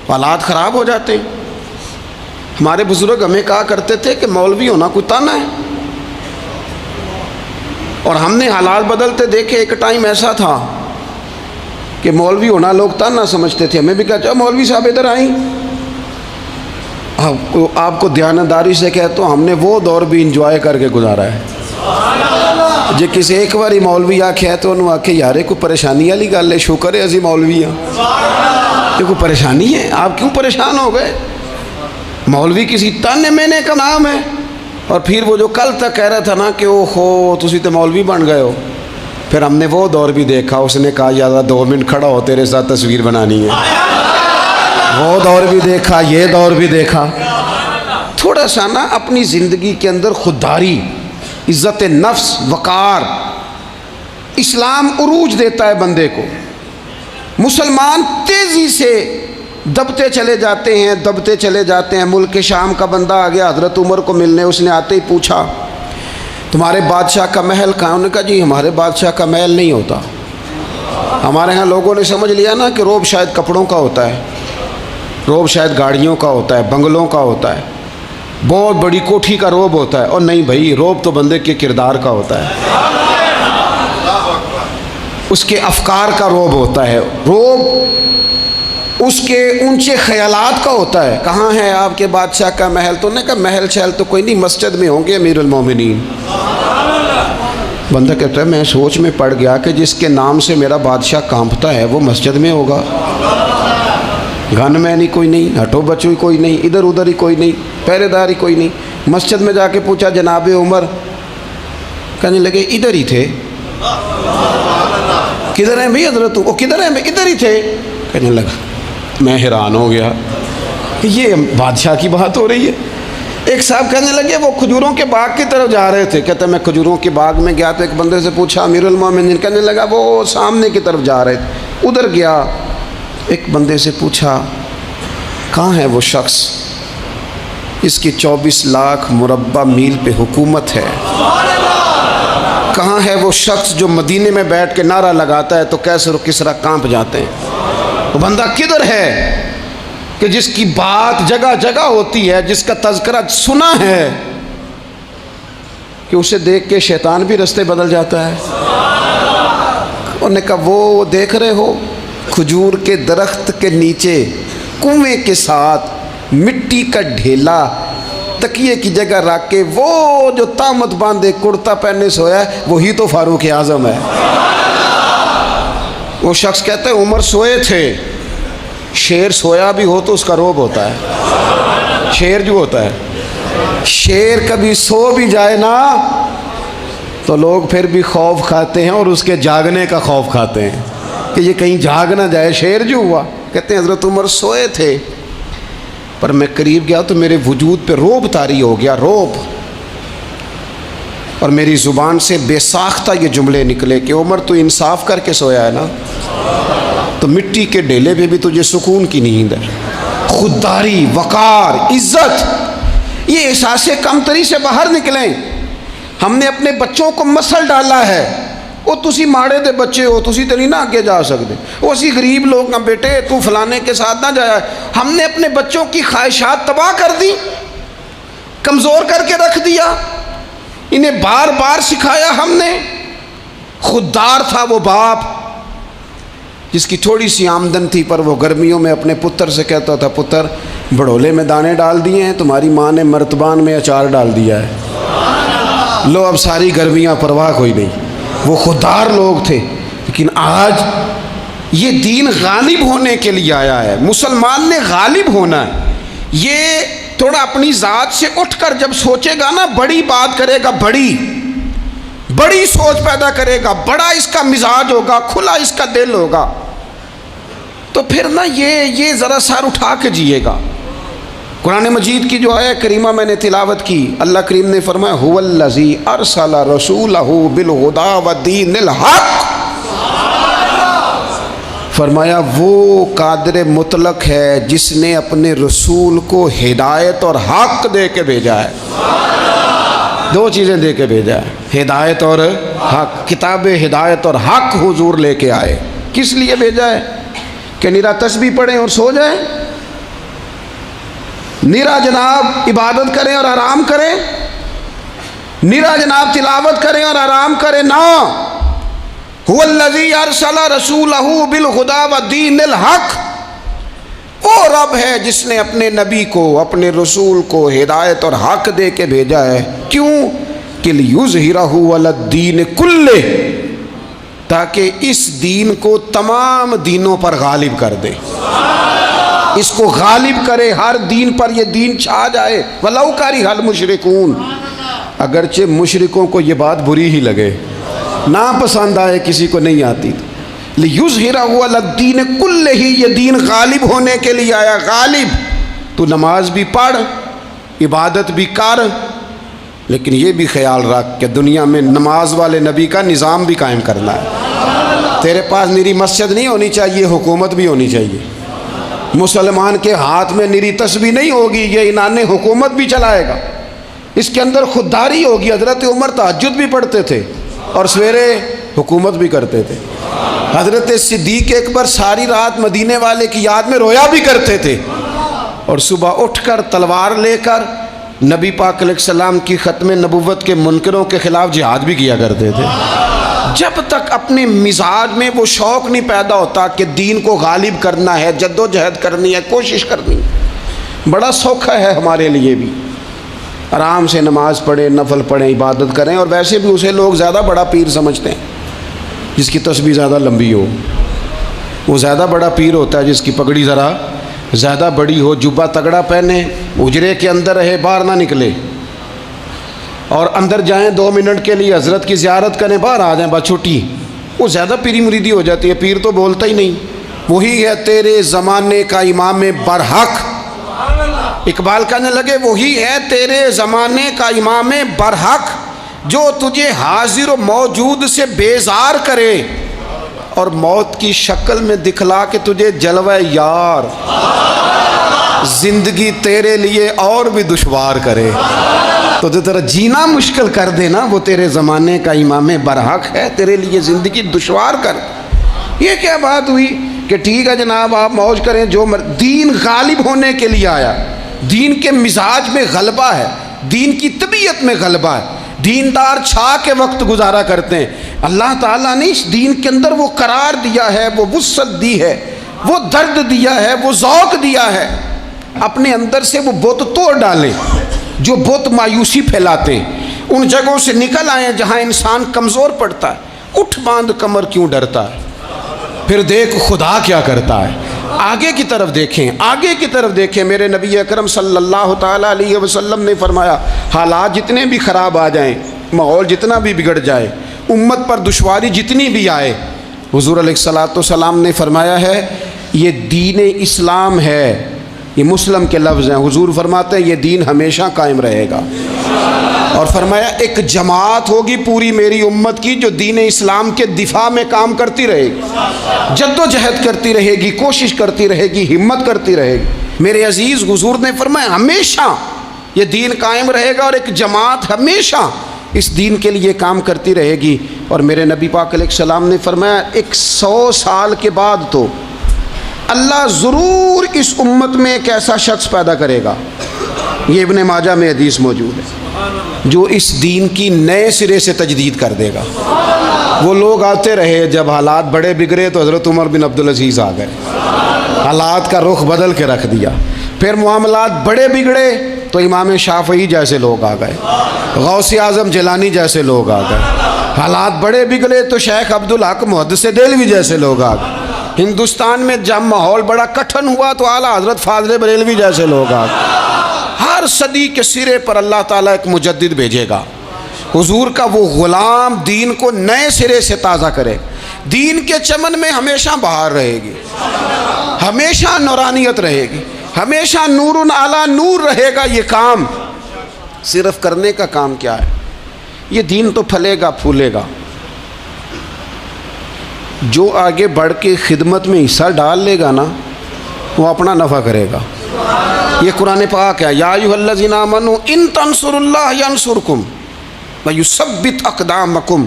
حالات خراب ہو جاتے ہیں۔ ہمارے بزرگ ہمیں کہا کرتے تھے کہ مولوی ہونا کوئی تانا ہے، اور ہم نے حالات بدلتے دیکھے۔ ایک ٹائم ایسا تھا کہ مولوی ہونا لوگ تانا سمجھتے تھے، ہمیں بھی کہا چاہو مولوی صاحب ادھر آئیں، آپ کو دیانتداری سے کہتا ہوں ہم نے وہ دور بھی انجوائے کر کے گزارا ہے۔ جی کسی ایک باری مولوی آکھے تو انہوں آکھے یارے کوئی پریشانی والی گل ہے، شکر ہے ازی مولوی ہیں، یہ کوئی پریشانی ہے، آپ کیوں پریشان ہو گئے؟ مولوی کسی تانے مینے کا نام ہے۔ اور پھر وہ جو کل تک کہہ رہا تھا نا کہ او ہو تسی تو مولوی بن گئے ہو، پھر ہم نے وہ دور بھی دیکھا، اس نے کہا یار 2 منٹ کھڑا ہو تیرے ساتھ تصویر بنانی ہے، وہ دور بھی دیکھا، یہ دور بھی دیکھا۔ تھوڑا سا نا اپنی زندگی کے اندر خودداری، عزت نفس، وقار، اسلام عروج دیتا ہے بندے کو۔ مسلمان تیزی سے دبتے چلے جاتے ہیں، دبتے چلے جاتے ہیں۔ ملک شام کا بندہ آ گیا حضرت عمر کو ملنے، اس نے آتے ہی پوچھا تمہارے بادشاہ کا محل کہاں؟ انہوں نے کہا جی ہمارے بادشاہ کا محل نہیں ہوتا، ہمارے ہاں لوگوں نے سمجھ لیا نا کہ روب شاید کپڑوں کا ہوتا ہے، روب شاید گاڑیوں کا ہوتا ہے، بنگلوں کا ہوتا ہے، بہت بڑی کوٹھی کا روب ہوتا ہے۔ اور نہیں بھائی، روب تو بندے کے کردار کا ہوتا ہے، اس کے افکار کا روب ہوتا ہے، روب اس کے اونچے خیالات کا ہوتا ہے۔ کہاں ہے آپ کے بادشاہ کا محل؟ تو نے کہا محل شہل تو کوئی نہیں، مسجد میں ہوں گے امیر المومنین۔ بندہ کہتا ہے میں سوچ میں پڑ گیا کہ جس کے نام سے میرا بادشاہ کانپتا ہے وہ مسجد میں ہوگا، گن مین ہی کوئی نہیں، ہٹو بچو ہی کوئی نہیں، ادھر ادھر ہی کوئی نہیں، پہرے دار ہی کوئی نہیں۔ مسجد میں جا کے پوچھا جناب عمر، کہنے لگے ادھر ہی تھے۔ کدھر ہیں بھئی حضرت؟ وہ کدھر ہیں بھئی؟ ادھر ہی تھے۔ کہنے لگا میں حیران ہو گیا کہ یہ بادشاہ کی بات ہو رہی ہے۔ ایک صاحب کہنے لگے وہ کھجوروں کے باغ کی طرف جا رہے تھے، کہتے میں کھجوروں کے باغ میں گیا تو ایک بندے سے پوچھا امیر المومنین، کہنے لگا وہ سامنے کی طرف جا رہے تھے، ادھر گیا۔ ایک بندے سے پوچھا کہاں ہے وہ شخص اس کی 24 لاکھ مربع میل پہ حکومت ہے؟ کہاں ہے وہ شخص جو مدینے میں بیٹھ کے نعرہ لگاتا ہے تو کیسر و کسرا کانپ جاتے ہیں؟ وہ بندہ کدھر ہے کہ جس کی بات جگہ جگہ ہوتی ہے، جس کا تذکرہ سنا ہے کہ اسے دیکھ کے شیطان بھی رستے بدل جاتا ہے؟ انہوں نے کہا وہ دیکھ رہے ہو کھجور کے درخت کے نیچے کنویں کے ساتھ مٹی کا ڈھیلا تکیے کی جگہ رکھ کے وہ جو تامت باندھے کرتا پہنے سویا ہے وہی تو فاروق اعظم ہے۔ وہ شخص کہتا ہے عمر سوئے تھے، شیر سویا بھی ہو تو اس کا روب ہوتا ہے۔ شیر جو ہوتا ہے، شیر کبھی سو بھی جائے نا تو لوگ پھر بھی خوف کھاتے ہیں، اور اس کے جاگنے کا خوف کھاتے ہیں کہ یہ کہیں جاگ نہ جائے۔ شیر جو ہوا، کہتے ہیں حضرت عمر سوئے تھے پر میں قریب گیا تو میرے وجود پہ روب طاری ہو گیا، روب، اور میری زبان سے بے ساختہ یہ جملے نکلے کہ عمر تو انصاف کر کے سویا ہے نا، تو مٹی کے ڈھیلے پہ بھی تجھے سکون کی نیند ہے۔ خودداری، وقار، عزت، یہ احساس کمتری سے باہر نکلیں۔ ہم نے اپنے بچوں کو مسل ڈالا ہے، وہ تسی ماڑے دے بچے ہو، تسی تو نہیں نہ آگے جا سکتے، وہ اسی غریب لوگ نہ بیٹے تو فلانے کے ساتھ نہ جایا۔ ہم نے اپنے بچوں کی خواہشات تباہ کر دی، کمزور کر کے رکھ دیا، انہیں بار بار سکھایا ہم نے۔ خوددار تھا وہ باپ جس کی تھوڑی سی آمدن تھی، پر وہ گرمیوں میں اپنے پتر سے کہتا تھا پتر بڑولے میں دانے ڈال دیے ہیں، تمہاری ماں نے مرتبان میں اچار ڈال دیا ہے، لو اب ساری گرمیاں پرواہ کوئی نہیں۔ وہ خوددار لوگ تھے، لیکن آج یہ دین غالب ہونے کے لیے آیا ہے، مسلمان نے غالب ہونا ہے۔ یہ تھوڑا اپنی ذات سے اٹھ کر جب سوچے گا نا، بڑی بات کرے گا، بڑی بڑی سوچ پیدا کرے گا، بڑا اس کا مزاج ہوگا، کھلا اس کا دل ہوگا، تو پھر نا یہ ذرا سر اٹھا کے جیے گا۔ قرآن مجید کی جو آیہ کریمہ میں نے تلاوت کی، اللہ کریم نے فرمایا هو الذی ارسل رسولہ بالہدی ودین الحق، فرمایا وہ قادر مطلق ہے جس نے اپنے رسول کو ہدایت اور حق دے کے بھیجا ہے۔ دو چیزیں دے کے بھیجا ہے، ہدایت اور حق۔ کتاب ہدایت اور حق حضور لے کے آئے۔ کس لیے بھیجا ہے؟ کہ نیرا تسبیح پڑھیں اور سو جائیں؟ نیرا جناب عبادت کریں اور آرام کریں؟ نیرا جناب تلاوت کریں اور آرام کریں؟ نہ، هو الذی ارسل رسولہ بالہدی ودین الحق، وہ رب ہے جس نے اپنے نبی کو، اپنے رسول کو ہدایت اور حق دے کے بھیجا ہے۔ کیوں؟ کہ لیظہرہ علی الدین کلہ، تاکہ اس دین کو تمام دینوں پر غالب کر دے، اس کو غالب کرے، ہر دین پر یہ دین چھا جائے۔ وَلَوْ كَرِهَ الْمُشْرِكُونَ، اگرچہ مشرکوں کو یہ بات بری ہی لگے، نا پسند آئے، کسی کو نہیں آتی، لِيُظْهِرَهُ عَلَى الدِّينِ كُلِّهِ، یہ دین غالب ہونے کے لیے آیا۔ غالب، تو نماز بھی پڑھ، عبادت بھی کر، لیکن یہ بھی خیال رکھ کہ دنیا میں نماز والے نبی کا نظام بھی قائم کرنا ہے۔ تیرے پاس نیری مسجد نہیں ہونی چاہیے، حکومت بھی ہونی چاہیے۔ مسلمان کے ہاتھ میں نیری تسبیح نہیں ہوگی، یہ انان حکومت بھی چلائے گا۔ اس کے اندر خودداری ہوگی۔ حضرت عمر تہجد بھی پڑھتے تھے اور سویرے حکومت بھی کرتے تھے۔ حضرت صدیق اکبر ساری رات مدینے والے کی یاد میں رویا بھی کرتے تھے، اور صبح اٹھ کر تلوار لے کر نبی پاک علیہ السلام کی ختم نبوت کے منکروں کے خلاف جہاد بھی کیا کرتے تھے۔ جب تک اپنے مزاج میں وہ شوق نہیں پیدا ہوتا کہ دین کو غالب کرنا ہے، جد و جہد کرنی ہے، کوشش کرنی ہے، بڑا سوکھا ہے ہمارے لیے بھی، آرام سے نماز پڑھیں، نفل پڑھیں، عبادت کریں۔ اور ویسے بھی اسے لوگ زیادہ بڑا پیر سمجھتے ہیں جس کی تسبیح زیادہ لمبی ہو، وہ زیادہ بڑا پیر ہوتا ہے جس کی پگڑی ذرا زیادہ بڑی ہو، جبہ تگڑا پہنے، اجرے کے اندر رہے، باہر نہ نکلے، اور اندر جائیں 2 منٹ کے لیے حضرت کی زیارت کریں، باہر آ جائیں بس چھٹی، وہ زیادہ پیری مریدی ہو جاتی ہے۔ پیر تو بولتا ہی نہیں۔ وہی ہے تیرے زمانے کا امام برحق، اقبال کہنے لگے وہی ہے تیرے زمانے کا امام برحق، جو تجھے حاضر و موجود سے بیزار کرے اور موت کی شکل میں دکھلا کے تجھے جلوہ یار، زندگی تیرے لیے اور بھی دشوار کرے، تو تیرا جینا مشکل کر دینا، وہ تیرے زمانے کا امام برحق ہے، تیرے لیے زندگی دشوار کر۔ یہ کیا بات ہوئی کہ ٹھیک ہے جناب آپ موج کریں جو دین غالب ہونے کے لیے آیا، دین کے مزاج میں غلبہ ہے، دین کی طبیعت میں غلبہ ہے، دیندار چھا کے وقت گزارا کرتے ہیں۔ اللہ تعالیٰ نے اس دین کے اندر وہ قرار دیا ہے، وہ وسعت دی ہے، وہ درد دیا ہے، وہ ذوق دیا ہے۔ اپنے اندر سے وہ بت توڑ ڈالیں جو بت مایوسی پھیلاتے ہیں، ان جگہوں سے نکل آئیں جہاں انسان کمزور پڑتا ہے۔ اٹھ باندھ کمر کیوں ڈرتا ہے، پھر دیکھ خدا کیا کرتا ہے۔ آگے کی طرف دیکھیں، آگے کی طرف دیکھیں۔ میرے نبی اکرم صلی اللہ تعالیٰ علیہ وسلم نے فرمایا حالات جتنے بھی خراب آ جائیں، ماحول جتنا بھی بگڑ جائے، امت پر دشواری جتنی بھی آئے، حضور علیہ الصلوۃ والسلام نے فرمایا ہے یہ دین اسلام ہے، یہ مسلم کے لفظ ہیں، حضور فرماتے ہیں یہ دین ہمیشہ قائم رہے گا، اور فرمایا ایک جماعت ہوگی پوری میری امت کی جو دین اسلام کے دفاع میں کام کرتی رہے گی، جد و جہد کرتی رہے گی، کوشش کرتی رہے گی، ہمت کرتی رہے گی۔ میرے عزیز حضور نے فرمایا ہمیشہ یہ دین قائم رہے گا، اور ایک جماعت ہمیشہ اس دین کے لیے کام کرتی رہے گی۔ اور میرے نبی پاک علیہ السلام نے فرمایا 100 سال کے بعد تو اللہ ضرور اس امت میں ایک ایسا شخص پیدا کرے گا، یہ ابن ماجہ میں حدیث موجود ہے، جو اس دین کی نئے سرے سے تجدید کر دے گا۔ وہ لوگ آتے رہے، جب حالات بڑے بگڑے تو حضرت عمر بن عبدالعزیز آ گئے، حالات کا رخ بدل کے رکھ دیا۔ پھر معاملات بڑے بگڑے تو امام شافعی جیسے لوگ آ گئے، غوث اعظم جیلانی جیسے لوگ آ گئے۔ حالات بڑے بگڑے تو شیخ عبدالحق محدث دہلوی جیسے لوگ آ گئے۔ ہندوستان میں جب ماحول بڑا کٹھن ہوا تو اعلیٰ حضرت فاضل بریلوی جیسے لوگ آ گئے۔ ہر صدی کے سرے پر اللہ تعالیٰ ایک مجدد بھیجے گا، حضور کا وہ غلام دین کو نئے سرے سے تازہ کرے. دین کے چمن میں ہمیشہ بہار رہے گی، ہمیشہ نورانیت رہے گی، ہمیشہ نور علی نور رہے گا. یہ کام صرف کرنے کا کام کیا ہے؟ یہ دین تو پھلے گا پھولے گا. جو آگے بڑھ کے خدمت میں حصہ ڈال لے گا نا، وہ اپنا نفع کرے گا. یہ قرآن پاک ہے، یا ایھا الذین آمنوا ان تنصروا اللہ ینصرکم ویثبت اقدامکم.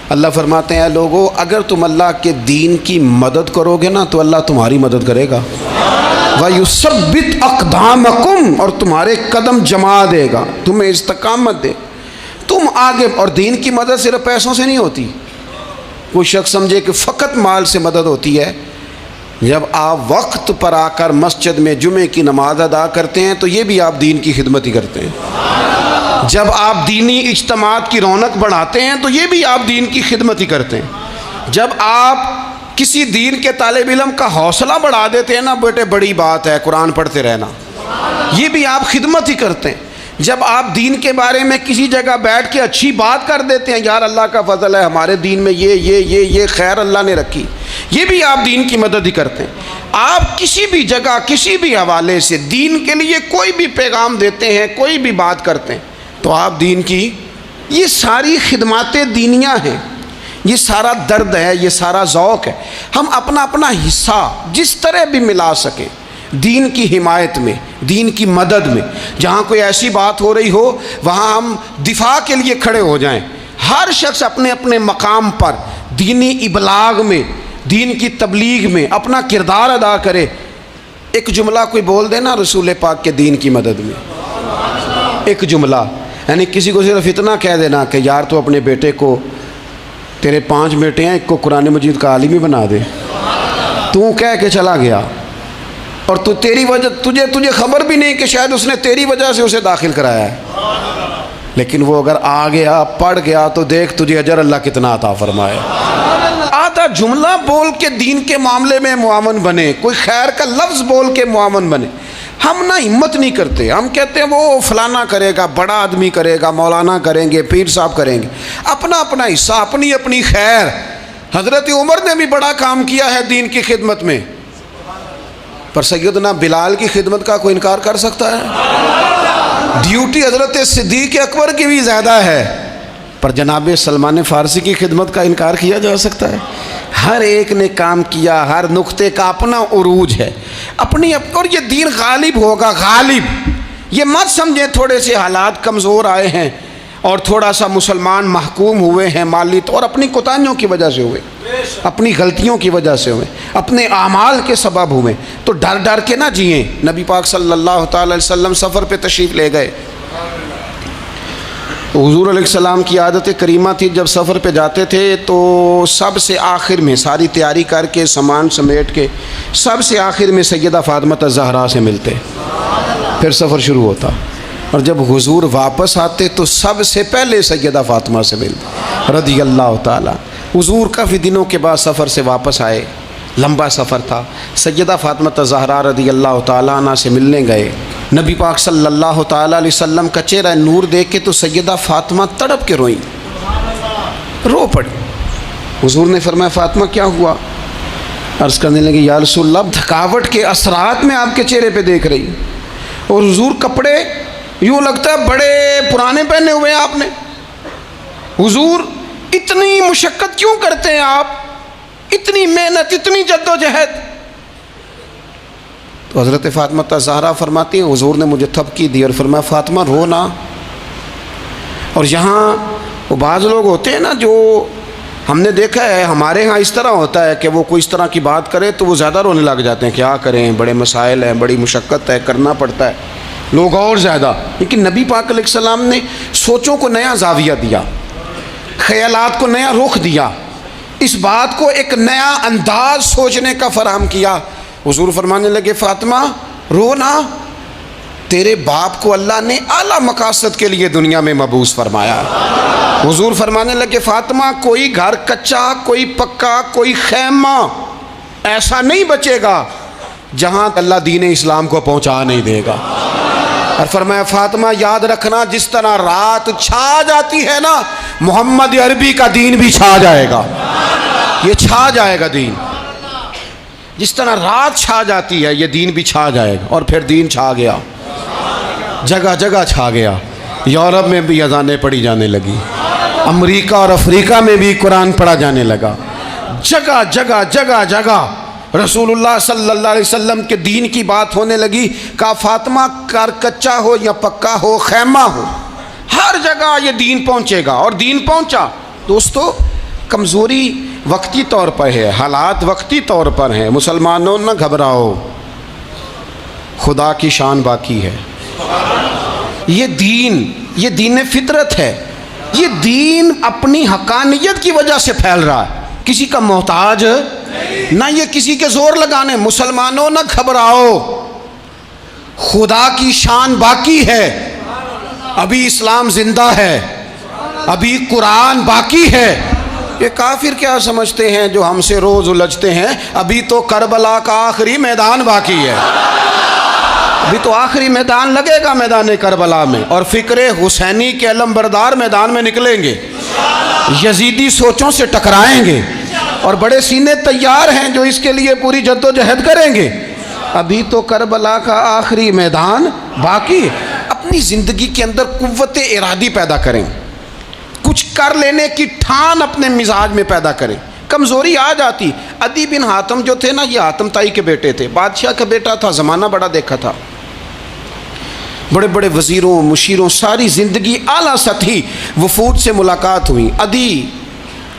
اللہ فرماتے ہیں لوگو، اگر تم اللہ کے دین کی مدد کرو گے نا تو اللہ تمہاری مدد کرے گا. ویثبت اقدامکم، اور تمہارے قدم جما دے گا، تمہیں استقامت دے. تم آگے، اور دین کی مدد صرف پیسوں سے نہیں ہوتی. کوئی شخص سمجھے کہ فقط مال سے مدد ہوتی ہے. جب آپ وقت پر آ کر مسجد میں جمعے کی نماز ادا کرتے ہیں تو یہ بھی آپ دین کی خدمت ہی کرتے ہیں. جب آپ دینی اجتماعات کی رونق بڑھاتے ہیں تو یہ بھی آپ دین کی خدمت ہی کرتے ہیں. جب آپ کسی دین کے طالب علم کا حوصلہ بڑھا دیتے ہیں نا، بیٹے بڑی بات ہے قرآن پڑھتے رہنا، یہ بھی آپ خدمت ہی کرتے ہیں. جب آپ دین کے بارے میں کسی جگہ بیٹھ کے اچھی بات کر دیتے ہیں، یار اللہ کا فضل ہے ہمارے دین میں یہ خیر اللہ نے رکھی، یہ بھی آپ دین کی مدد ہی کرتے ہیں. آپ کسی بھی جگہ کسی بھی حوالے سے دین کے لیے کوئی بھی پیغام دیتے ہیں، کوئی بھی بات کرتے ہیں، تو آپ دین کی یہ ساری خدمات دینیاں ہیں. یہ سارا درد ہے، یہ سارا ذوق ہے. ہم اپنا اپنا حصہ جس طرح بھی ملا سکیں دین کی حمایت میں، دین کی مدد میں. جہاں کوئی ایسی بات ہو رہی ہو وہاں ہم دفاع کے لیے کھڑے ہو جائیں. ہر شخص اپنے اپنے مقام پر دینی ابلاغ میں، دین کی تبلیغ میں اپنا کردار ادا کرے. ایک جملہ کوئی بول دے نا رسول پاک کے دین کی مدد میں، ایک جملہ، یعنی کسی کو صرف اتنا کہہ دینا کہ یار تو اپنے بیٹے کو، تیرے 5 بیٹے ہیں، ایک کو قرآن مجید کا عالم ہی بنا دے. تو کہہ کے چلا گیا اور تو تیری وجہ تجھے خبر بھی نہیں کہ شاید اس نے تیری وجہ سے اسے داخل کرایا ہے. لیکن وہ اگر آ گیا پڑھ گیا تو دیکھ تجھے اجر اللہ کتنا عطا فرمائے. آدھا جملہ بول کے دین کے معاملے میں معاون بنے، کوئی خیر کا لفظ بول کے معاون بنے. ہم نہ ہمت نہیں کرتے، ہم کہتے ہیں وہ فلانا کرے گا، بڑا آدمی کرے گا، مولانا کریں گے، پیر صاحب کریں گے. اپنا اپنا حصہ، اپنی اپنی خیر. حضرت عمر نے بھی بڑا کام کیا ہے دین کی خدمت میں، پر سیدنا بلال کی خدمت کا کوئی انکار کر سکتا ہے؟ ڈیوٹی حضرت صدیق اکبر کی بھی زیادہ ہے، پر جناب سلمان فارسی کی خدمت کا انکار کیا جا سکتا ہے؟ ہر ایک نے کام کیا، ہر نقطے کا اپنا عروج ہے، اور یہ دین غالب ہوگا. غالب یہ مت سمجھیں تھوڑے سے حالات کمزور آئے ہیں اور تھوڑا سا مسلمان محکوم ہوئے ہیں مالی طور، اپنی کوتاہیوں کی وجہ سے ہوئے، اپنی غلطیوں کی وجہ سے ہوئے، اپنے اعمال کے سبب ہوئے. تو ڈر ڈر کے نہ جئیں. نبی پاک صلی اللہ تعالی علیہ وسلم سفر پہ تشریف لے گئے. حضور علیہ السلام کی عادت کریمہ تھی جب سفر پہ جاتے تھے تو سب سے آخر میں ساری تیاری کر کے سامان سمیٹ کے سب سے آخر میں سیدہ فاطمہ الزہرا سے ملتے، پھر سفر شروع ہوتا. اور جب حضور واپس آتے تو سب سے پہلے سیدہ فاطمہ سے ملتے رضی اللہ تعالیٰ. حضور کافی دنوں کے بعد سفر سے واپس آئے، لمبا سفر تھا. سیدہ فاطمہ الزہرا رضی اللہ تعالیٰ عنہ سے ملنے گئے. نبی پاک صلی اللہ تعالیٰ علیہ وسلم کا چہرہ نور دیکھ کے تو سیدہ فاطمہ تڑپ کے روئیں، رو پڑی. حضور نے فرمایا فاطمہ کیا ہوا؟ عرض کرنے لگے یا رسول اللہ تھکاوٹ کے اثرات میں آپ کے چہرے پہ دیکھ رہی، اور حضور کپڑے یوں لگتا ہے بڑے پرانے پہنے ہوئے ہیں آپ نے. حضور اتنی مشقت کیوں کرتے ہیں آپ، اتنی محنت، اتنی جد و جہد؟ تو حضرت فاطمہ الزہرا فرماتی ہیں حضور نے مجھے تھپکی دی اور فرمایا فاطمہ رو نا. اور یہاں وہ بعض لوگ ہوتے ہیں نا جو ہم نے دیکھا ہے ہمارے ہاں اس طرح ہوتا ہے کہ وہ کوئی اس طرح کی بات کرے تو وہ زیادہ رونے لگ جاتے ہیں. کیا کریں، بڑے مسائل ہیں، بڑی مشقت ہے، کرنا پڑتا ہے، لوگ اور زیادہ. لیکن نبی پاک علیہ السلام نے سوچوں کو نیا زاویہ دیا، خیالات کو نیا رخ دیا، اس بات کو ایک نیا انداز سوچنے کا فراہم کیا. حضور فرمانے لگے فاطمہ رو نا، تیرے باپ کو اللہ نے اعلیٰ مقاصد کے لیے دنیا میں مبعوث فرمایا. حضور فرمانے لگے فاطمہ کوئی گھر کچا، کوئی پکا، کوئی خیمہ ایسا نہیں بچے گا جہاں اللہ دین اسلام کو پہنچا نہیں دے گا. اور فرمایا فاطمہ یاد رکھنا جس طرح رات چھا جاتی ہے نا، محمد عربی کا دین بھی چھا جائے گا، یہ چھا جائے گا دین، جس طرح رات چھا جاتی ہے یہ دین بھی چھا جائے گا۔ اور پھر دین چھا گیا، جگہ جگہ چھا گیا، یورپ میں بھی اذانیں پڑھی جانے لگی، امریکہ اور افریقہ میں بھی قرآن پڑھا جانے لگا، جگہ جگہ جگہ جگہ رسول اللہ صلی اللہ علیہ وسلم کے دین کی بات ہونے لگی۔ کہا فاطمہ کر کچا ہو یا پکا ہو، خیمہ ہو، ہر جگہ یہ دین پہنچے گا، اور دین پہنچا۔ دوستو کمزوری وقتی طور پر ہے، حالات وقتی طور پر ہیں، مسلمانوں نہ گھبراؤ، خدا کی شان باقی ہے۔ یہ دین فطرت ہے، یہ دین اپنی حقانیت کی وجہ سے پھیل رہا ہے، کسی کا محتاج نہ یہ کسی کے زور لگانے۔ مسلمانوں نہ گھبراؤ، خدا کی شان باقی ہے، ابھی اسلام زندہ ہے، ابھی قرآن باقی ہے۔ یہ کافر کیا سمجھتے ہیں جو ہم سے روز الجھتے ہیں، ابھی تو کربلا کا آخری میدان باقی ہے، ابھی تو آخری میدان لگے گا میدان کربلا میں، اور فکر حسینی کے علم بردار میدان میں نکلیں گے، یزیدی سوچوں سے ٹکرائیں گے، اور بڑے سینے تیار ہیں جو اس کے لیے پوری جد و جہد کریں گے۔ ابھی تو کربلا کا آخری میدان باقی ہے۔ اپنی زندگی کے اندر قوت ارادی پیدا کریں، کچھ کر لینے کی ٹھان اپنے مزاج میں پیدا کریں۔ کمزوری آ جاتی۔ عدی بن حاتم جو تھے نا، یہ حاتم تائی کے بیٹے تھے، بادشاہ کا بیٹا تھا، زمانہ بڑا دیکھا تھا، بڑے بڑے وزیروں مشیروں، ساری زندگی اعلیٰ سطحی وفود سے ملاقات ہوئی۔ عدی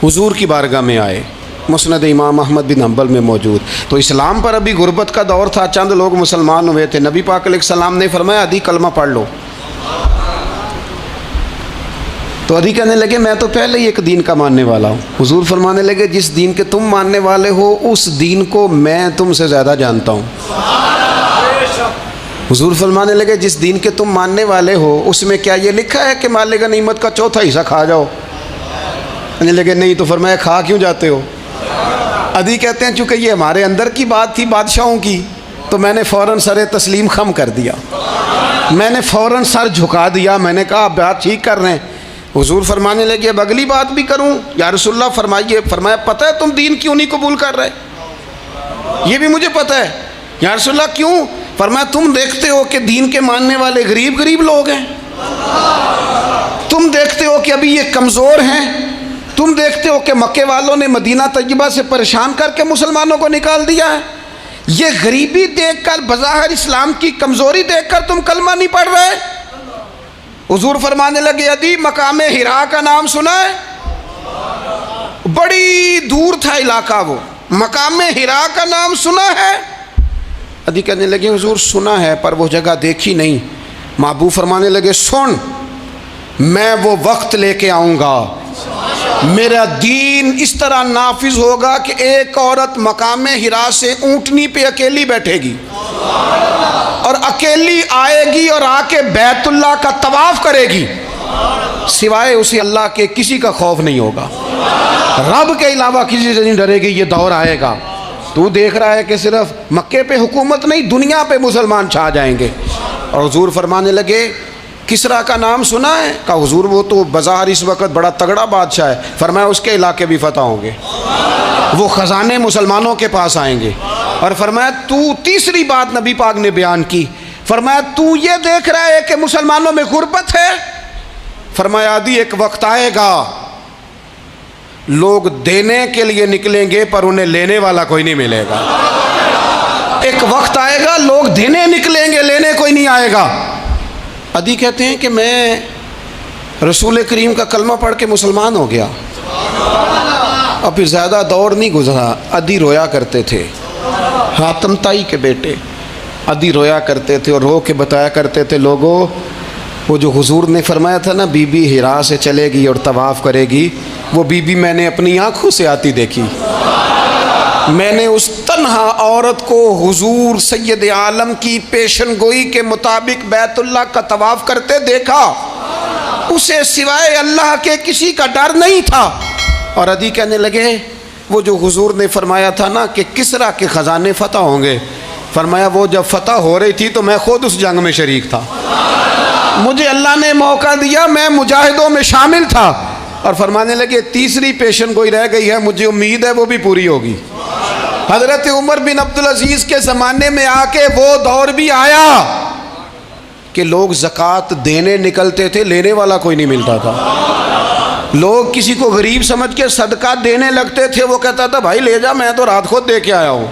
حضور کی بارگاہ میں آئے، مسند امام احمد بن حنبل میں موجود۔ تو اسلام پر ابھی غربت کا دور تھا، چند لوگ مسلمان ہوئے تھے۔ نبی پاک علیہ السلام نے فرمایا عدی کلمہ پڑھ لو۔ تو عدی کہنے لگے میں تو پہلے ہی ایک دین کا ماننے والا ہوں۔ حضور فرمانے لگے جس دین کے تم ماننے والے ہو اس دین کو میں تم سے زیادہ جانتا ہوں۔ حضور فرمانے لگے جس دین کے تم ماننے والے ہو اس میں کیا یہ لکھا ہے کہ مال غنیمت کا چوتھا حصہ کھا جاؤ؟ کہنے لگے نہیں۔ تو فرمایا کھا کیوں جاتے ہو؟ عدی کہتے ہیں چونکہ یہ ہمارے اندر کی بات تھی بادشاہوں کی، تو میں نے فوراً سر تسلیم خم کر دیا، میں نے فوراً سر جھکا دیا، میں نے کہا آپ بات ٹھیک کر رہے ہیں۔ حضور فرمانے لگے اب اگلی بات بھی کروں یا رسول اللہ فرمائیے؟ فرمایا پتہ ہے تم دین کیوں نہیں قبول کر رہے؟ یہ بھی مجھے پتہ ہے۔ یا رسول اللہ کیوں؟ فرمایا تم دیکھتے ہو کہ دین کے ماننے والے غریب غریب لوگ ہیں، تم دیکھتے ہو کہ ابھی یہ کمزور ہیں، تم دیکھتے ہو کہ مکے والوں نے مدینہ طیبہ سے پریشان کر کے مسلمانوں کو نکال دیا ہے، یہ غریبی دیکھ کر بظاہر اسلام کی کمزوری دیکھ کر تم کلمہ نہیں پڑھ رہے؟ حضور فرمانے لگے عدی مقام حرا کا نام سنا ہے؟ بڑی دور تھا علاقہ وہ، مقام حرا کا نام سنا ہے؟ عدی کہنے لگے حضور سنا ہے پر وہ جگہ دیکھی نہیں۔ محبوب فرمانے لگے سن، میں وہ وقت لے کے آؤں گا، میرا دین اس طرح نافذ ہوگا کہ ایک عورت مقام حرا سے اونٹنی پہ اکیلی بیٹھے گی اور اکیلی آئے گی اور آ کے بیت اللہ کا طواف کرے گی، سوائے اسے اللہ کے کسی کا خوف نہیں ہوگا، رب کے علاوہ کسی سے نہیں ڈرے گی۔ یہ دور آئے گا، تو دیکھ رہا ہے کہ صرف مکے پہ حکومت نہیں دنیا پہ مسلمان چھا جائیں گے۔ اور حضور فرمانے لگے کسرا کا نام سنا ہے؟ کہا حضور وہ تو بظاہر اس وقت بڑا تگڑا بادشاہ ہے۔ فرمایا اس کے علاقے بھی فتح ہوں گے، وہ خزانے مسلمانوں کے پاس آئیں گے۔ اور فرمایا تو تیسری بات نبی پاک نے بیان کی، فرمایا تو یہ دیکھ رہا ہے کہ مسلمانوں میں غربت ہے؟ فرمایا عدی ایک وقت آئے گا لوگ دینے کے لیے نکلیں گے پر انہیں لینے والا کوئی نہیں ملے گا۔ ایک وقت آئے گا لوگ دینے نکلیں گے، لینے کوئی نہیں آئے گا۔ عدی کہتے ہیں کہ میں رسول کریم کا کلمہ پڑھ کے مسلمان ہو گیا، اب پھر زیادہ دور نہیں گزرا، عدی رویا کرتے تھے، حاتم تائی کے بیٹے عدی رویا کرتے تھے اور رو کے بتایا کرتے تھے لوگوں وہ جو حضور نے فرمایا تھا نا بی بی حرا سے چلے گی اور طواف کرے گی، وہ بی بی میں نے اپنی آنکھوں سے آتی دیکھی، میں نے اس تنہا عورت کو حضور سید عالم کی پیشن گوئی کے مطابق بیت اللہ کا طواف کرتے دیکھا، اسے سوائے اللہ کے کسی کا ڈر نہیں تھا۔ اور عدی کہنے لگے وہ جو حضور نے فرمایا تھا نا کہ کسرا کے خزانے فتح ہوں گے، فرمایا وہ جب فتح ہو رہی تھی تو میں خود اس جنگ میں شریک تھا، مجھے اللہ نے موقع دیا، میں مجاہدوں میں شامل تھا۔ اور فرمانے لگے تیسری پیشن گوئی رہ گئی ہے، مجھے امید ہے وہ بھی پوری ہوگی۔ حضرت عمر بن عبدالعزیز کے زمانے میں آ کے وہ دور بھی آیا کہ لوگ زکوٰۃ دینے نکلتے تھے، لینے والا کوئی نہیں ملتا تھا۔ لوگ کسی کو غریب سمجھ کے صدقہ دینے لگتے تھے، وہ کہتا تھا بھائی لے جا، میں تو رات خود دے کے آیا ہوں۔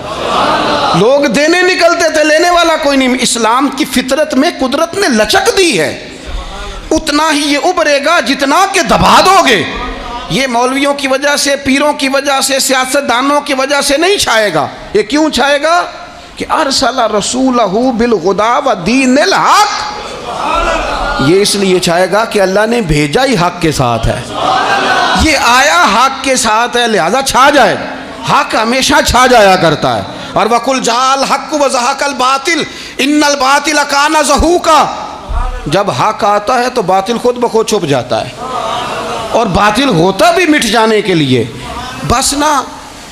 لوگ دینے نکلتے تھے، لینے والا کوئی نہیں۔ اسلام کی فطرت میں قدرت نے لچک دی ہے، اتنا ہی یہ ابھرے گا جتنا کہ دبا دو گے۔ یہ مولویوں کی وجہ سے، پیروں کی وجہ سے، سیاستدانوں کی وجہ سے نہیں چھائے گا۔ یہ کیوں چھائے گا کہ ارسل رسولہ بالہدی ودین الحق، یہ اس لیے چھائے گا کہ اللہ نے بھیجا ہی حق کے ساتھ ہے، یہ آیا حق کے ساتھ ہے، لہذا چھا جائے۔ حق ہمیشہ چھا جایا کرتا ہے۔ اور وَقُلْ جَاءَ الْحَقُّ وَزَهَقَ الْبَاطِلُ إِنَّ الْبَاطِلَ كَانَ زَهُوقًا، جب حق آتا ہے تو باطل خود بخود چھپ جاتا ہے، اور باطل ہوتا بھی مٹ جانے کے لیے۔ بس نا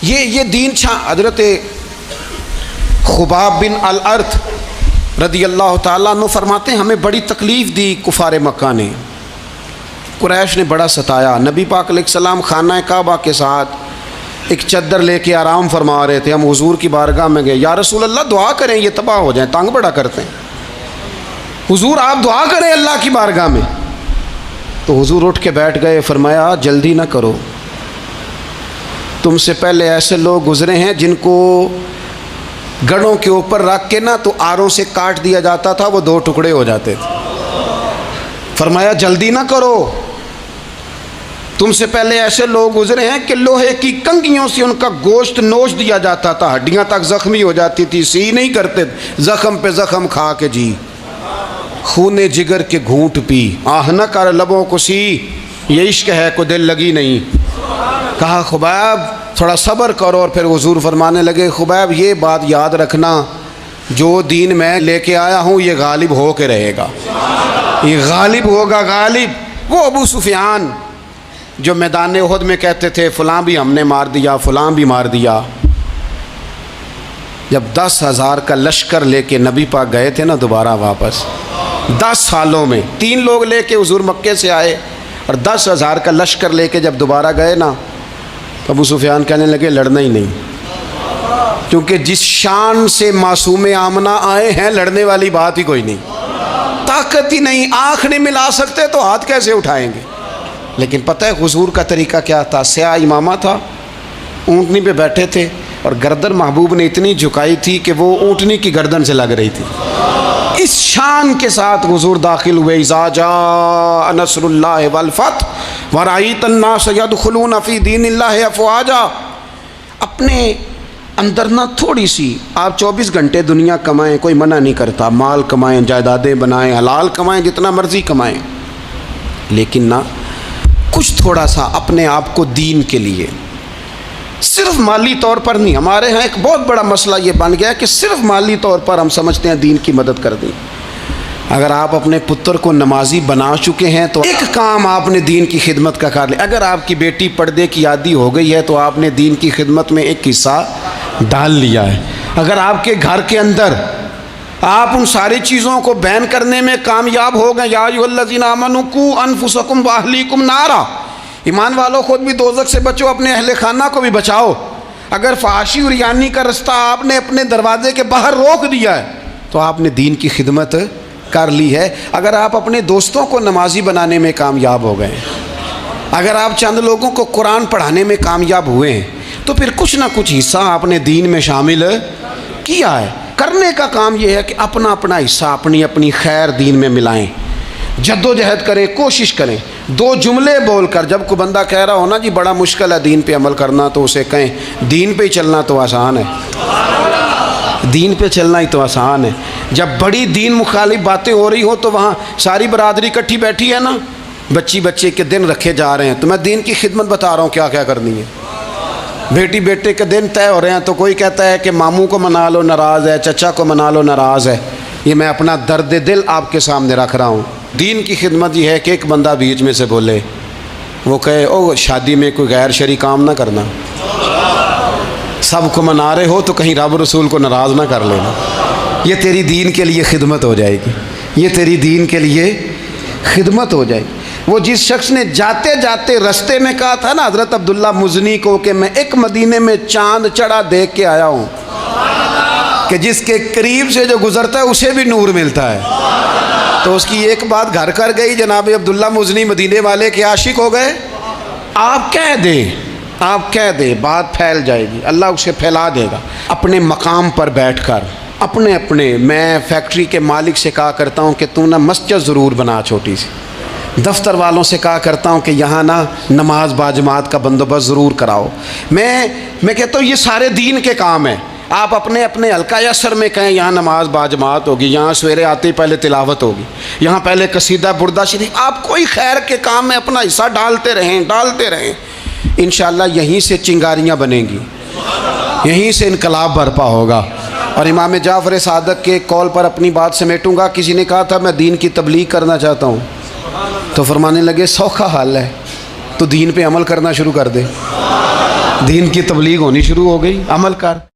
یہ دین چھا۔ حضرت خباب بن الارت رضی اللہ تعالیٰ عنہ فرماتے ہیں ہمیں بڑی تکلیف دی کفار مکہ نے، قریش نے بڑا ستایا۔ نبی پاک علیہ السلام خانہ کعبہ کے ساتھ ایک چادر لے کے آرام فرما رہے تھے، ہم حضور کی بارگاہ میں گئے، یا رسول اللہ دعا کریں یہ تباہ ہو جائیں، تنگ بڑا کرتے ہیں، حضور آپ دعا کریں اللہ کی بارگاہ میں۔ تو حضور اٹھ کے بیٹھ گئے، فرمایا جلدی نہ کرو، تم سے پہلے ایسے لوگ گزرے ہیں جن کو گڑھوں کے اوپر رکھ کے نا تو آروں سے کاٹ دیا جاتا تھا، وہ 2 ٹکڑے ہو جاتے تھے۔ فرمایا جلدی نہ کرو، تم سے پہلے ایسے لوگ گزرے ہیں کہ لوہے کی کنگھیوں سے ان کا گوشت نوچ دیا جاتا تھا، ہڈیاں تک زخمی ہو جاتی تھی، سی نہیں کرتے، زخم پہ زخم کھا کے جی خون جگر کے گھونٹ پی، آہ نہ کر لبوں کو سی، یہ عشق ہے کو دل لگی نہیں۔ کہا خبیب تھوڑا صبر کرو، اور پھر حضور فرمانے لگے خبیب یہ بات یاد رکھنا، جو دین میں لے کے آیا ہوں یہ غالب ہو کے رہے گا، یہ غالب ہوگا، غالب۔ وہ ابو سفیان جو میدان احد میں کہتے تھے فلاں بھی ہم نے مار دیا، فلاں بھی مار دیا، جب 10,000 کا لشکر لے کے نبی پاک گئے تھے نا دوبارہ واپس، 10 سالوں میں 3 لوگ لے کے حضور مکے سے آئے، اور 10,000 کا لشکر لے کے جب دوبارہ گئے نا، ابو سفیان کہنے لگے لڑنا ہی نہیں، کیونکہ جس شان سے معصوم آمنہ آئے ہیں لڑنے والی بات ہی کوئی نہیں، طاقت ہی نہیں، آنکھ نہیں ملا سکتے تو ہاتھ کیسے اٹھائیں گے۔ لیکن پتہ ہے حضور کا طریقہ کیا تھا؟ سیاہ امامہ تھا، اونٹنی پہ بیٹھے تھے، اور گردن محبوب نے اتنی جھکائی تھی کہ وہ اونٹنی کی گردن سے لگ رہی تھی۔ اس شان کے ساتھ حضور داخل ہوئے، اذا جاء نصر اللہ والفتح ورأیت الناس يدخلون فی دین اللہ افواجا۔ اپنے اندر نہ تھوڑی سی، آپ 24 گھنٹے دنیا کمائیں، کوئی منع نہیں کرتا، مال کمائیں، جائیدادیں بنائیں، حلال کمائیں، جتنا مرضی کمائیں، لیکن نہ کچھ تھوڑا سا اپنے آپ کو دین کے لیے، صرف مالی طور پر نہیں۔ ہمارے ہاں ایک بہت بڑا مسئلہ یہ بن گیا کہ صرف مالی طور پر ہم سمجھتے ہیں دین کی مدد کر دیں۔ اگر آپ اپنے پتر کو نمازی بنا چکے ہیں تو ایک کام آپ نے دین کی خدمت کا کر لیا۔ اگر آپ کی بیٹی پردے کی عادی ہو گئی ہے تو آپ نے دین کی خدمت میں ایک حصہ ڈال لیا ہے۔ اگر آپ کے گھر کے اندر آپ ان ساری چیزوں کو بین کرنے میں کامیاب ہو گئے، یا ایھا الذین آمنوا قوا انفسکم واہلیکم نارا، ایمان والو خود بھی دوزخ سے بچو، اپنے اہل خانہ کو بھی بچاؤ۔ اگر فحاشی اور یعنی کا رستہ آپ نے اپنے دروازے کے باہر روک دیا ہے تو آپ نے دین کی خدمت کر لی ہے۔ اگر آپ اپنے دوستوں کو نمازی بنانے میں کامیاب ہو گئے، اگر آپ چند لوگوں کو قرآن پڑھانے میں کامیاب ہوئے ہیں، تو پھر کچھ نہ کچھ حصہ آپ نے دین میں شامل کیا ہے۔ کرنے کا کام یہ ہے کہ اپنا اپنا حصہ، اپنی اپنی خیر دین میں ملائیں، جد و جہد کریں، کوشش کریں۔ 2 جملے بول کر، جب کوئی بندہ کہہ رہا ہو نا جی بڑا مشکل ہے دین پہ عمل کرنا، تو اسے کہیں دین پہ ہی چلنا تو آسان ہے، دین پہ چلنا ہی تو آسان ہے۔ جب بڑی دین مخالف باتیں ہو رہی ہوں تو وہاں ساری برادری اکٹھی بیٹھی ہے نا، بچے کے دن رکھے جا رہے ہیں، تو میں دین کی خدمت بتا رہا ہوں کیا کیا کرنی ہے۔ بیٹے کے دن طے ہو رہے ہیں تو کوئی کہتا ہے کہ ماموں کو منا لو ناراض ہے، چچا کو منا لو ناراض ہے۔ یہ میں اپنا درد دل آپ کے سامنے رکھ رہا ہوں۔ دین کی خدمت یہ ہے کہ ایک بندہ بیچ میں سے بولے، وہ کہے او شادی میں کوئی غیر شرعی کام نہ کرنا، سب کو منا رہے ہو تو کہیں رب رسول کو ناراض نہ کر لینا۔ یہ تیری دین کے لیے خدمت ہو جائے گی، یہ تیری دین کے لیے خدمت ہو جائے گی۔ وہ جس شخص نے جاتے جاتے رستے میں کہا تھا نا حضرت عبداللہ مزنی کو کہ میں ایک مدینے میں چاند چڑھا دیکھ کے آیا ہوں کہ جس کے قریب سے جو گزرتا ہے اسے بھی نور ملتا ہے، تو اس کی ایک بات گھر کر گئی، جناب عبداللہ مزنی مدینے والے کے عاشق ہو گئے۔ آپ کہہ دیں بات پھیل جائے گی، اللہ اسے پھیلا دے گا۔ اپنے مقام پر بیٹھ کر اپنے میں فیکٹری کے مالک سے کہا کرتا ہوں کہ تو نہ مسجد ضرور بنا چھوٹی سی، دفتر والوں سے کہا کرتا ہوں کہ یہاں نہ نماز باجماعت کا بندوبست ضرور کراؤ۔ میں کہتا ہوں یہ سارے دین کے کام ہیں، آپ اپنے حلقہ اثر میں کہیں یہاں نماز باجماعت ہوگی، یہاں سویرے آتے ہی پہلے تلاوت ہوگی، یہاں پہلے قصیدہ بردہ شریف، آپ کوئی خیر کے کام میں اپنا حصہ ڈالتے رہیں، انشاءاللہ یہیں سے چنگاریاں بنیں گی، یہیں سے انقلاب برپا ہوگا۔ اور امام جعفر صادق کے قول پر اپنی بات سمیٹوں گا، کسی نے کہا تھا میں دین کی تبلیغ کرنا چاہتا ہوں، تو فرمانے لگے سوکھا حال ہے، تو دین پہ عمل کرنا شروع کر دے، دین کی تبلیغ ہونی شروع ہو گئی، عمل کر۔